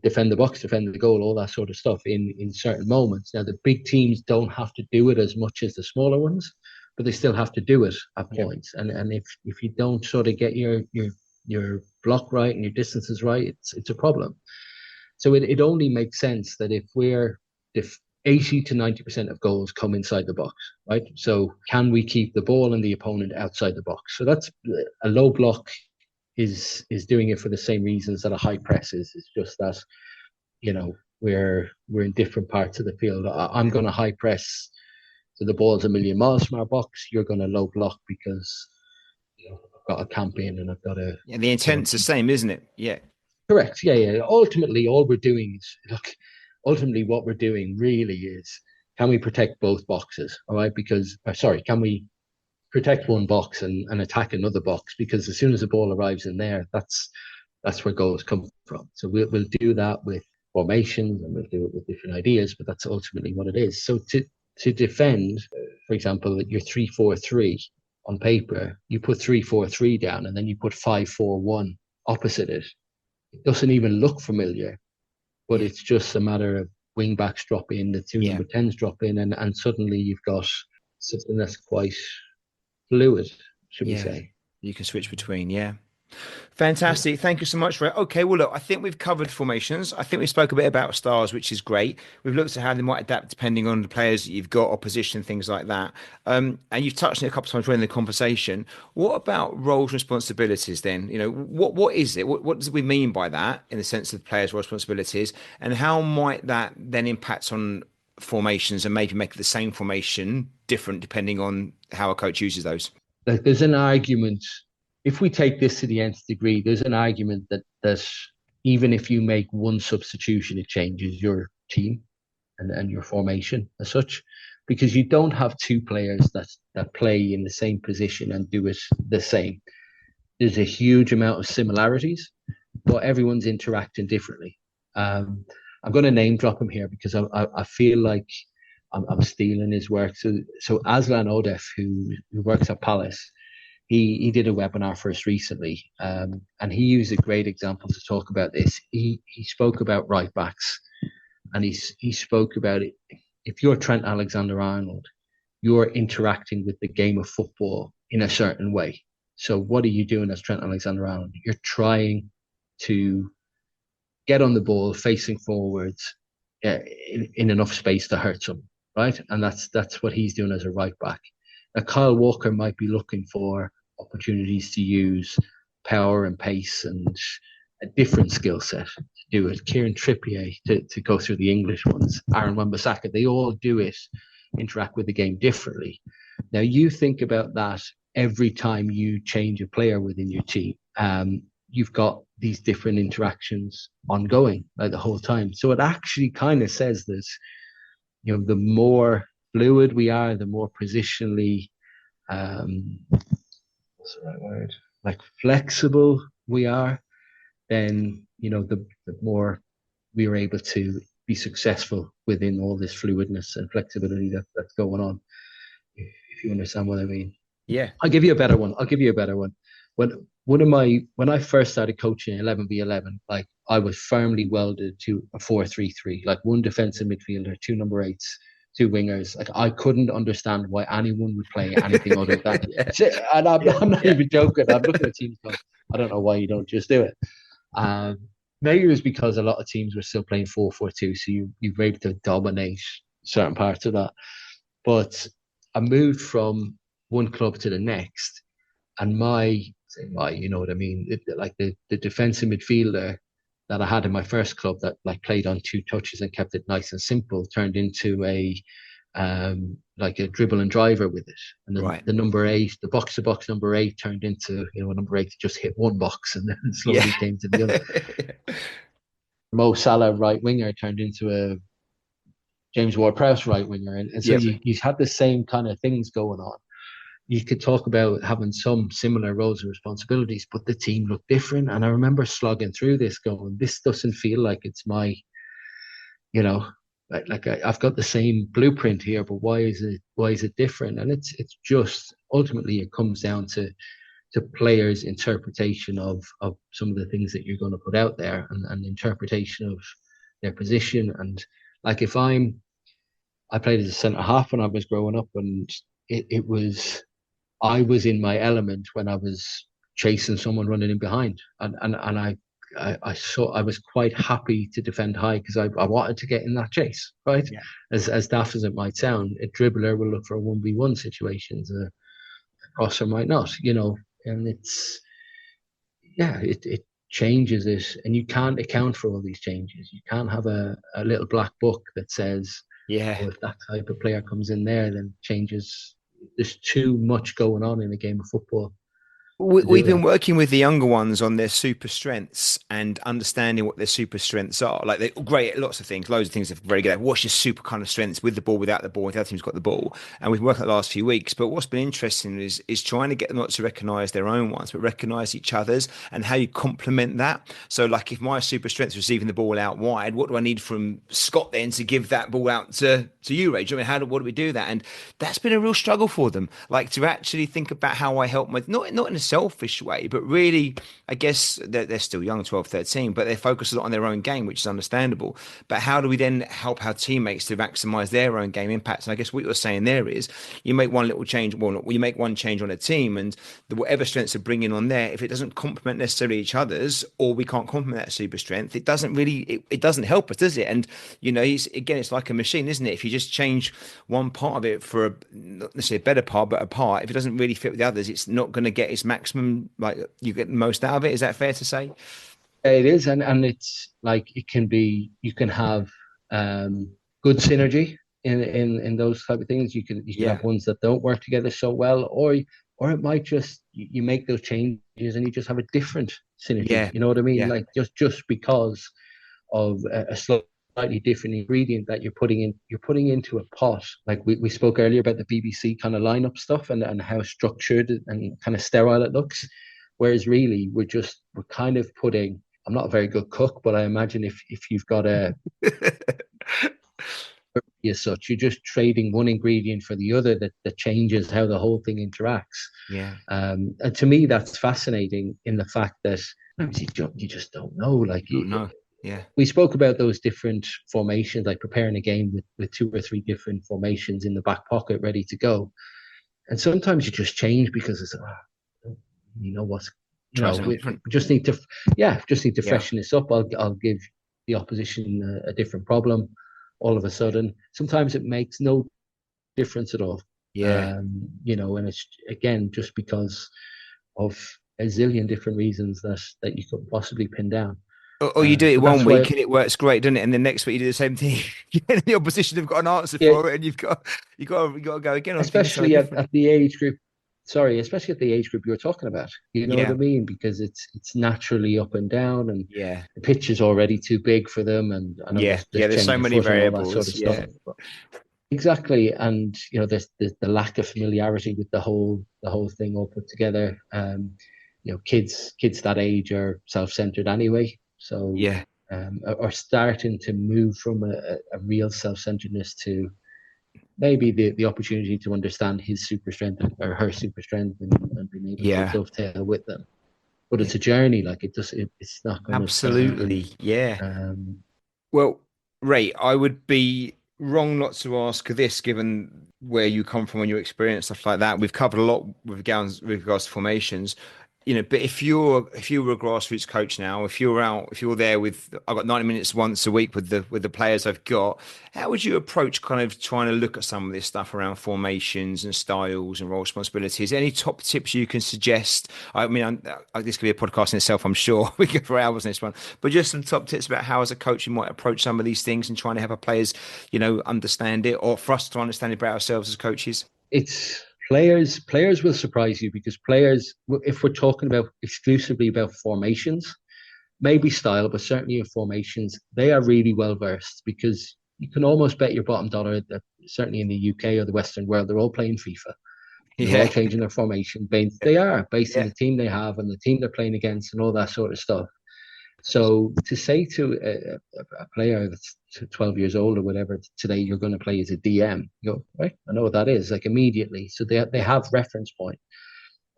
defend the box, defend the goal, all that sort of stuff in certain moments. Now, the big teams don't have to do it as much as the smaller ones, but they still have to do it at points. And if you don't sort of get your block right and your distances right, it's a problem. So it only makes sense that if 80 to 90% of goals come inside the box, right? So can we keep the ball and the opponent outside the box? So that's a low block is doing it for the same reasons that a high press is. It's just that, we're in different parts of the field. I'm going to high press, so the ball's a million miles from our box. You're going to low block because I've got a camp in and I've got a. Yeah, the intent's the same, isn't it? Yeah. Correct. Yeah. Ultimately, all we're doing is what we're doing really is, can we protect both boxes? All right, can we protect one box and attack another box? Because as soon as the ball arrives in there, that's where goals come from. So we'll do that with formations, and we'll do it with different ideas, but that's ultimately what it is. So to defend, for example, your 3-4-3 on paper, you put 3-4-3 down, and then you put 5-4-1 opposite it. It doesn't even look familiar, but it's just a matter of wing backs drop in, the two number 10s drop in, and suddenly you've got something that's quite fluid, should we say. You can switch between, Fantastic. Thank you so much, Ray. Okay, well, look, I think we've covered formations. I think we spoke a bit about styles, which is great. We've looked at how they might adapt depending on the players that you've got or position, things like that. And you've touched on it a couple of times during the conversation. What about roles and responsibilities then? What is it? What does we mean by that in the sense of players' roles and responsibilities? And how might that then impact on formations and maybe make the same formation different depending on how a coach uses those? There's an argument, if we take this to the nth degree, there's an argument that even if you make one substitution, it changes your team and your formation as such, because you don't have two players that play in the same position and do it the same. There's a huge amount of similarities, but everyone's interacting differently. I'm going to name drop him here because I feel like I'm stealing his work. So Aslan Odef, who works at Palace, he did a webinar for us recently, and he used a great example to talk about this. He spoke about right backs, and he spoke about it. If you're Trent Alexander-Arnold, you're interacting with the game of football in a certain way. So what are you doing as Trent Alexander-Arnold? You're trying to get on the ball, facing forwards, in enough space to hurt someone, right? And that's what he's doing as a right back. Now, Kyle Walker might be looking for opportunities to use power and pace and a different skill set to do it. Kieran Trippier, to go through the English ones, Aaron Wan-Bissaka, they all do it, interact with the game differently. Now, you think about that every time you change a player within your team. You've got these different interactions ongoing like the whole time. So it actually kind of says that, the more fluid we are, the more positionally, what's the right word? Like flexible we are, then, the more we are able to be successful within all this fluidness and flexibility that's going on. If you understand what I mean. Yeah. I'll give you a better one. When I first started coaching 11v11, like I was firmly welded to a 4-3-3, like one defensive midfielder, two number eights, two wingers. Like I couldn't understand why anyone would play anything other than that. And I'm not even joking. I'm looking at teams going, I don't know why you don't just do it. Maybe it was because a lot of teams were still playing 4-4-2, so you were able to dominate certain parts of that. But I moved from one club to the next, and you know what I mean, the defensive midfielder that I had in my first club that like played on two touches and kept it nice and simple turned into a dribble and driver with it, and then the number 8, the box to box number 8 turned into a number 8 that just hit one box and then slowly came to the other. Mo Salah right winger turned into a James Ward-Prowse right winger, and so you had the same kind of things going on. You could talk about having some similar roles and responsibilities, but the team looked different. And I remember slogging through this going, this doesn't feel like it's my, I've got the same blueprint here, but why is it different? And it's just, ultimately it comes down to players' interpretation of some of the things that you're going to put out there, and interpretation of their position. And like I played as a centre half when I was growing up, and I was in my element when I was chasing someone running in behind, and I was quite happy to defend high because I wanted to get in that chase, right? Yeah. As daft as it might sound, a dribbler will look for a 1v1 situations, a crosser might not, and it changes it, and you can't account for all these changes. You can't have a little black book that says, if that type of player comes in there, then changes. There's too much going on in a game of football. We've been working with the younger ones on their super strengths and understanding what their super strengths are. Like they're great at lots of things, loads of things they're very good at. What's your super kind of strengths with the ball, without the ball, if the other team's got the ball? And we've worked on the last few weeks. But what's been interesting is trying to get them not to recognise their own ones, but recognise each other's and how you complement that. So like if my super strength is receiving the ball out wide, what do I need from Scott then to give that ball out to you, Ray? What do we do that? And that's been a real struggle for them. Like to actually think about how I help my, not in a selfish way, but really, I guess they're still young, 12, 13, but they focus a lot on their own game, which is understandable. But how do we then help our teammates to maximize their own game impact? And I guess what you're saying there is you make one little change, you make one change on a team, and whatever strengths are bringing on there, if it doesn't complement necessarily each other's, or we can't complement that super strength, it doesn't really, it doesn't help us, does it? And, it's like a machine, isn't it? If you just change one part of it for not necessarily a better part, but a part, if it doesn't really fit with the others, it's not going to get its maximum, like you get the most out of it. Is that fair to say? It is, and it's like you can have good synergy in those type of things. You can have ones that don't work together so well, or it might just you make those changes and you just have a different synergy. Yeah. You know what I mean? Yeah. Like just because of a slightly different ingredient that you're putting into a pot. Like we spoke earlier about the BBC kind of lineup stuff and how structured and kind of sterile it looks. Whereas really we're kind of putting, I'm not a very good cook, but I imagine if you've got as such. You're just trading one ingredient for the other that changes how the whole thing interacts. Yeah. And to me, that's fascinating in the fact that you just don't know. Like, No. Yeah. we spoke about those different formations, like preparing a game with 2 or 3 different formations in the back pocket ready to go. And sometimes you just change because it's, you know what's, Try something different. we just need to, freshen this up. I'll give the opposition a different problem. All of a sudden, sometimes it makes no difference at all. Yeah. And it's again just because of a zillion different reasons that you could possibly pin down. Or you do it But one that's week why, and it works great, doesn't it? And the next week you do the same thing. And the opposition have got an answer yeah, for it, and you got to go again on thinking something especially at, different. at the age group. Sorry, especially at the age group you're talking about. You know what Yeah. I mean? Because it's naturally up and down, and Yeah. the pitch is already too big for them. And I know Yeah. there's There's change so of many foot and all that sort variables. of stuff. Yeah. But exactly, and there's the lack of familiarity with the whole thing all put together. Kids that age are self-centered anyway, so Yeah. are starting to move from a real self-centeredness to maybe the opportunity to understand his super strength or her super strength, and being able to Yeah. dovetail with them. But it's a journey. Like, it's not going to start. Absolutely. Yeah. Um, Well, Ray, I would be wrong not to ask this, given where you come from and your experience, stuff like that. We've covered a lot with regards to formations, but if you were a grassroots coach now, if you're there with, I've got 90 minutes once a week with the players I've got, how would you approach kind of trying to look at some of this stuff around formations and styles and role responsibilities? Any top tips you can suggest? I mean, this could be a podcast in itself, I'm sure. We could go for hours on this one, but just some top tips about how, as a coach, you might approach some of these things and trying to help our players, understand it, or for us to understand it about ourselves as coaches. it's players will surprise you, because players, if we're talking about exclusively about formations, maybe style, but certainly in formations, they are really well versed, because you can almost bet your bottom dollar that certainly in the UK or the Western world, they're all playing FIFA. They're all Yeah. changing their formation. They are based on Yeah. the team they have and the team they're playing against and all that sort of stuff. So to say to a player that's 12 years old or whatever, today you're going to play as a DM, you go, right, I know what that is, like, immediately. So they have reference point.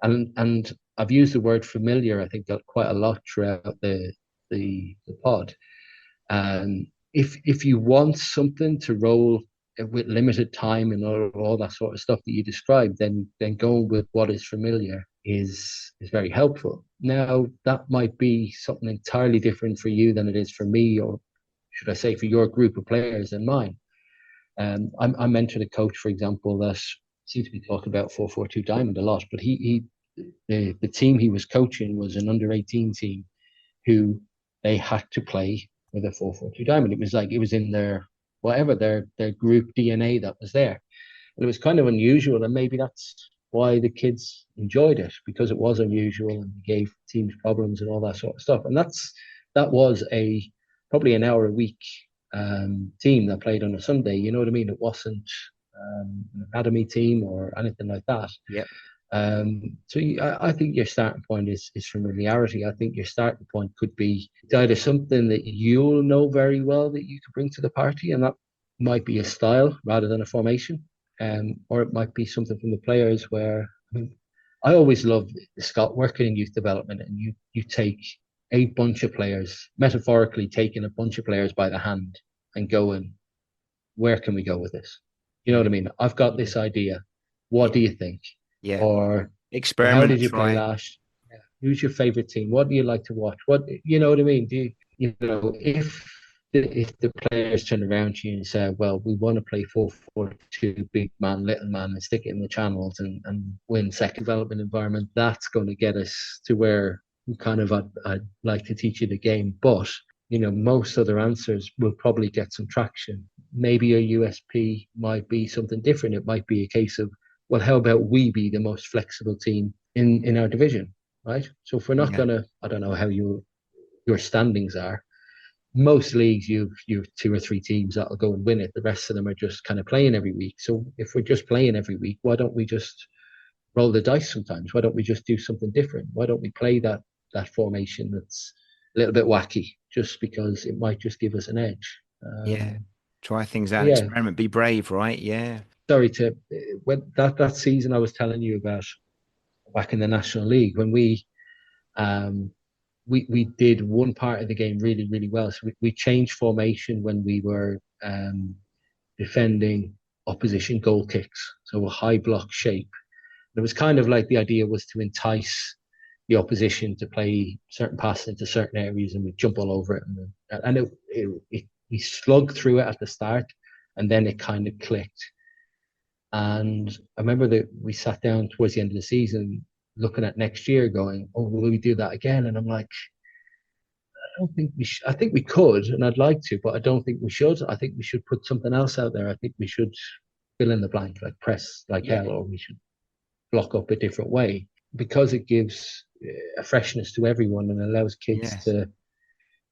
And I've used the word familiar, I think, quite a lot throughout the pod. If you want something to roll with limited time and all that sort of stuff that you described, then going with what is familiar is very helpful. Now, that might be something entirely different for you than it is for me, or should I say for your group of players and mine. I mentored a coach, for example, that seems to be talking about 4-4-2 diamond a lot, but the team he was coaching was an under-18 team who they had to play with a 4-4-2 diamond. It was in their group DNA that was there. And it was kind of unusual, and maybe that's why the kids enjoyed it, because it was unusual and gave teams problems and all that sort of stuff. And that was probably an hour a week team that played on a Sunday. You know what I mean? It wasn't an academy team or anything like that. Yep. I think your starting point is familiarity. I think your starting point could be either something that you'll know very well that you could bring to the party, and that might be a style rather than a formation, or it might be something from the players where, I always love Scott working in youth development, and you take a bunch of players, metaphorically taking a bunch of players by the hand and going, where can we go with this? You know what I mean? I've got this idea. What do you think? Yeah. Or how Experiment, did you play try. last? Who's your favorite team? What do you like to watch? What, you know what I mean? If the players turn around to you and say, well, we want to play 4-4-2, big man, little man, and stick it in the channels and win second development environment, that's going to get us to where kind of I'd like to teach you the game. But most other answers will probably get some traction. Maybe a USP might be something different. It might be a case of, well, how about we be the most flexible team in our division, right? So if we're not gonna, I don't know how your standings are. Most leagues, you've 2 or 3 teams that'll go and win it. The rest of them are just kind of playing every week. So if we're just playing every week, why don't we just roll the dice sometimes? Why don't we just do something different? Why don't we play that formation that's a little bit wacky, just because it might just give us an edge? Yeah. Try things out, Yeah, experiment, be brave, right? Yeah. sorry to when that season I was telling you about back in the National League when um we did one part of the game really really well. So we changed formation when we were defending opposition goal kicks, so a high block shape. It was kind of like the idea was to entice the opposition to play certain passes into certain areas, and we jump all over it. And we slugged through it at the start, and then it kind of clicked. And I remember that we sat down towards the end of the season, looking at next year, going, "Oh, will we do that again?" And I'm like, "I don't think we. I think we could, and I'd like to, but I don't think we should. I think we should put something else out there. I think we should fill in the blank, like press like Yeah. hell, or we should block up a different way because it gives a freshness to everyone and allows kids Yes. to,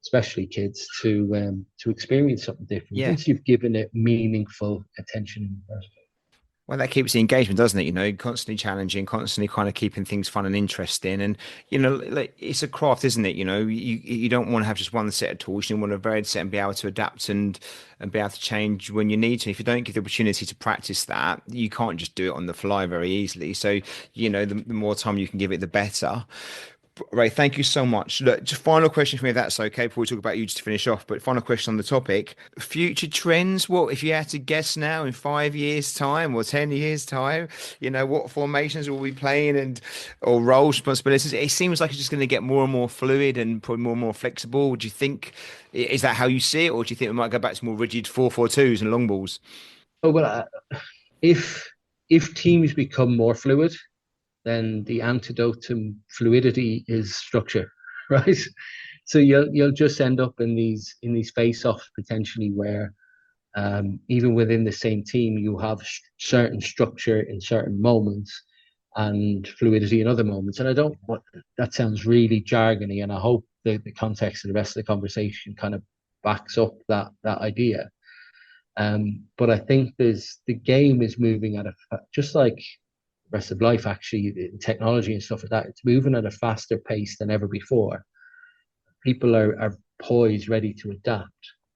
especially kids, to experience something different Yeah. once you've given it meaningful attention in the first place. Well, that keeps the engagement, doesn't it? You know, constantly challenging, constantly kind of keeping things fun and interesting. And, you know, like it's a craft, isn't it? You know, you don't want to have just one set of tools. You want a varied set and be able to adapt and be able to change when you need to. If you don't give the opportunity to practice that, you can't just do it on the fly very easily. So, you know, the more time you can give it, the better. Ray, thank you so much. Look, just final question for me, if that's okay, before we talk about you just to finish off. But final question on the topic: future trends. What if you had to guess now in 5 years' time or 10 years' time? You know, what formations will we playing and or roles, responsibilities? It seems like it's just going to get more and more fluid and probably more and more flexible. Do you think is that how you see it, or do you think we might go back to more rigid 4-4-2s and long balls? Oh well, if if teams become more fluid, then the antidote to fluidity is structure, right? So you'll just end up in these face-offs potentially where even within the same team you have certain structure in certain moments and fluidity in other moments. And I don't what that sounds really jargony, and I hope the context of the rest of the conversation kind of backs up that idea. But I think the game is moving at a just like rest of life, actually, technology and stuff like that, it's moving at a faster pace than ever before. People are poised, ready to adapt.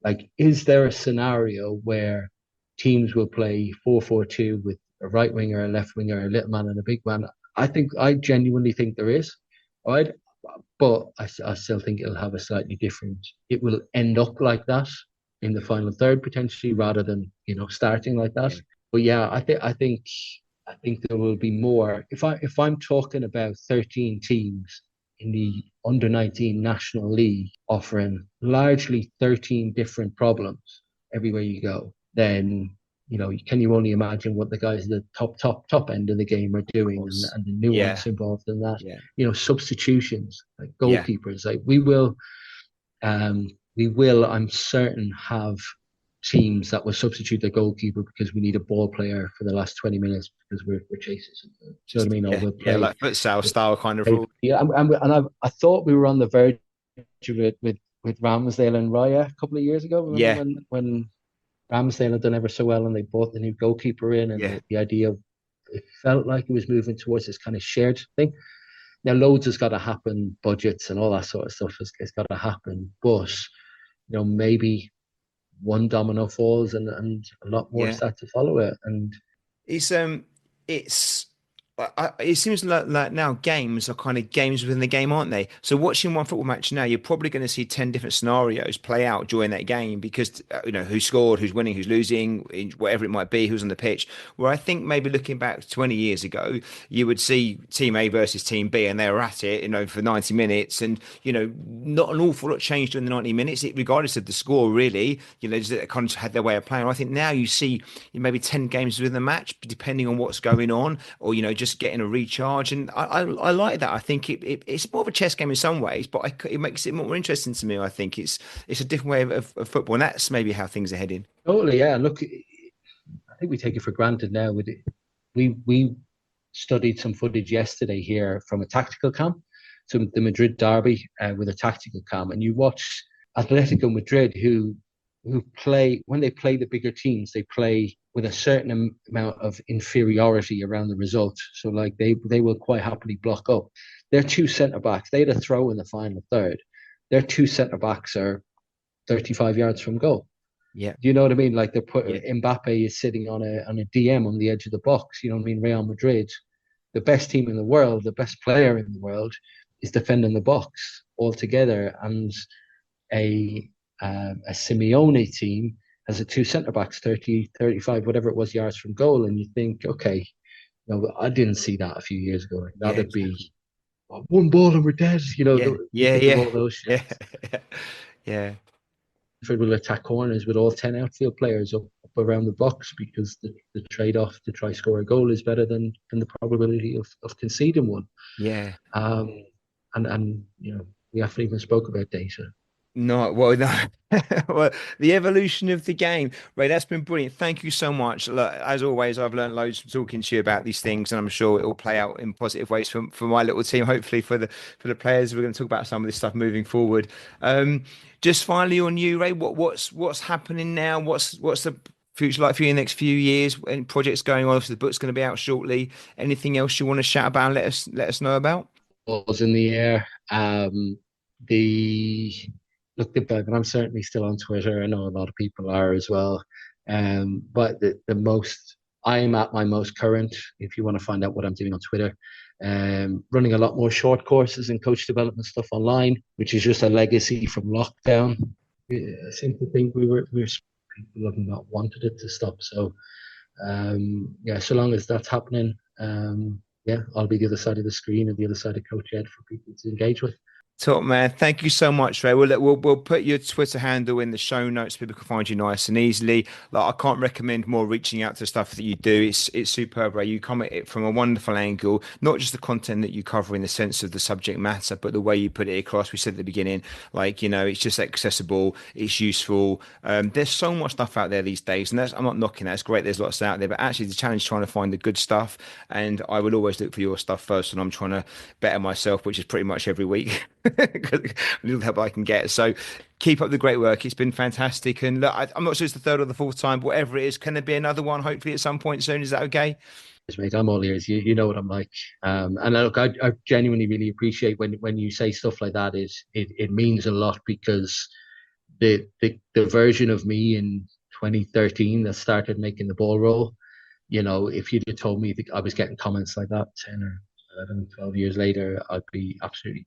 Like, is there a scenario where teams will play 4-4-2 with a right winger, a left winger, a little man, and a big man? I genuinely think there is. Right. But I still think it'll have a slightly different, it will end up like that in the final third potentially rather than, starting like that. Yeah. But yeah, I think there will be more. If I'm talking about 13 teams in the under 19 National League offering largely 13 different problems everywhere you go, then can you only imagine what the guys at the top end of the game are Of doing course. and the Yeah. nuance involved in that. Yeah. Substitutions like Yeah. goalkeepers. Like we will, I'm certain, have teams that will substitute their goalkeeper because we need a ball player for the last 20 minutes because we're chasing something. Do you know what I Just mean? Or yeah. we'll Yeah. play. Like futsal style kind of play rule. yeah, I thought we were on the verge of it with Ramsdale and Raya a couple of years ago. Remember Yeah. when Ramsdale had done ever so well and they brought the new goalkeeper in and Yeah. the idea of, it felt like it was moving towards this kind of shared thing. Now, loads has got to happen, budgets and all that sort of stuff has got to happen. But, maybe one domino falls and a lot more Yeah. start to follow it. And It's it seems like now games are kind of games within the game, aren't they? So watching one football match now, you're probably going to see 10 different scenarios play out during that game because who scored, who's winning, who's losing, whatever it might be, who's on the pitch. Where I think maybe looking back 20 years ago, you would see team A versus team B and they were at it, for 90 minutes and not an awful lot changed during the 90 minutes, regardless of the score really, just they kind of had their way of playing. I think now you see maybe 10 games within the match depending on what's going on or just getting a recharge, and I like that. I think it's more of a chess game in some ways, but it makes it more interesting to me. I think it's a different way of football, and that's maybe how things are heading. totally, yeah. Look, I think we take it for granted now. We studied some footage yesterday here from a tactical camp, so the Madrid derby with a tactical camp, and you watch Atletico Madrid who play when they play the bigger teams, they play with a certain amount of inferiority around the result. So like they will quite happily block up. Their two centre backs, they had a throw in the final third. Their two centre backs are 35 yards from goal. Yeah. Do you know what I mean? Like they're Yeah. Mbappe is sitting on a DM on the edge of the box. You know what I mean? Real Madrid, the best team in the world, the best player in the world, is defending the box altogether, and a Simeone team has a two centre backs, 30, 35, whatever it was, yards from goal, and you think, okay, I didn't see that a few years ago. That'd be one ball and we're dead. You think of all those yeah, shots. yeah. Will attack corners with all 10 outfield players up around the box because the trade-off to try score a goal is better than the probability of conceding one. Yeah. And we haven't even spoke about data. No, well, no. Well, the evolution of the game, Ray. That's been brilliant. Thank you so much. Look, as always, I've learned loads from talking to you about these things, and I'm sure it will play out in positive ways for my little team. Hopefully, for the players. We're going to talk about some of this stuff moving forward. Just finally on you, Ray. What's happening now? What's the future like for you in the next few years? Any projects going on? Obviously, the book's going to be out shortly. Anything else you want to shout about? And let us know about. Balls in the air. But I'm certainly still on Twitter. I know a lot of people are as well. But I'm at my most current, if you want to find out what I'm doing on Twitter, running a lot more short courses and coach development stuff online, which is just a legacy from lockdown. I seem to think we're people have not wanted it to stop. So, so long as that's happening, I'll be the other side of the screen and the other side of Coach Ed for people to engage with. Top man, thank you so much, Ray. We'll put your Twitter handle in the show notes so people can find you nice and easily. Like, I can't recommend more reaching out to stuff that you do. It's superb, Ray. You come at it from a wonderful angle, not just the content that you cover in the sense of the subject matter, but the way you put it across. We said at the beginning, it's just accessible, it's useful. There's so much stuff out there these days, and I'm not knocking that. It's great. There's lots out there, but actually the challenge is trying to find the good stuff. And I will always look for your stuff first, and I'm trying to better myself, which is pretty much every week. A little help I can get. So keep up the great work. It's been fantastic. And look, I'm not sure it's the third or the fourth time, but whatever it is, can there be another one hopefully at some point soon? Is that okay? Yes, mate, I'm all ears. You know what I'm like. And look, I genuinely really appreciate when you say stuff like that. It means a lot, because the version of me in 2013 that started making the ball roll, if you'd have told me that I was getting comments like that 10 or 11, 12 years later, I'd be absolutely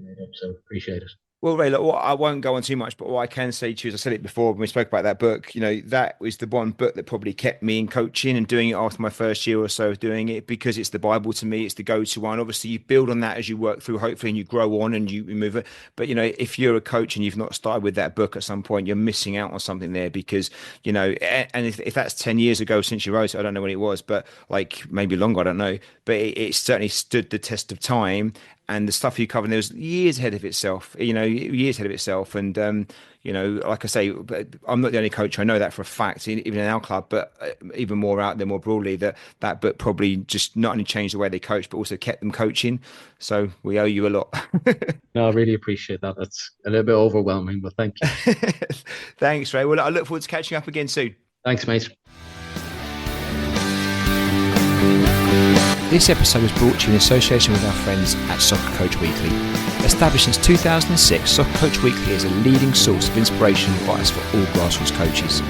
made up. So appreciate it. Well, Ray, look, I won't go on too much, but what I can say to you, as I said it before when we spoke about that book, that was the one book that probably kept me in coaching and doing it after my first year or so of doing it, because it's the Bible to me. It's the go-to one. Obviously, you build on that as you work through, hopefully, and you grow on and you move it. But, if you're a coach and you've not started with that book at some point, you're missing out on something there, because, and if that's 10 years ago since you wrote it, I don't know when it was, but like maybe longer, I don't know. But it certainly stood the test of time. And the stuff you cover there was years ahead of itself, years ahead of itself. And, like I say, I'm not the only coach. I know that for a fact, even in our club, but even more out there, more broadly, that book probably just not only changed the way they coach, but also kept them coaching. So we owe you a lot. No, I really appreciate that. That's a little bit overwhelming, but thank you. Thanks, Ray. Well, I look forward to catching up again soon. Thanks, mate. This episode was brought to you in association with our friends at Soccer Coach Weekly. Established since 2006, Soccer Coach Weekly is a leading source of inspiration and advice for all grassroots coaches.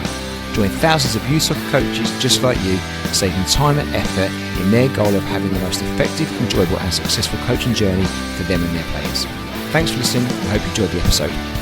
Join thousands of youth soccer coaches just like you, saving time and effort in their goal of having the most effective, enjoyable and successful coaching journey for them and their players. Thanks for listening. I hope you enjoyed the episode.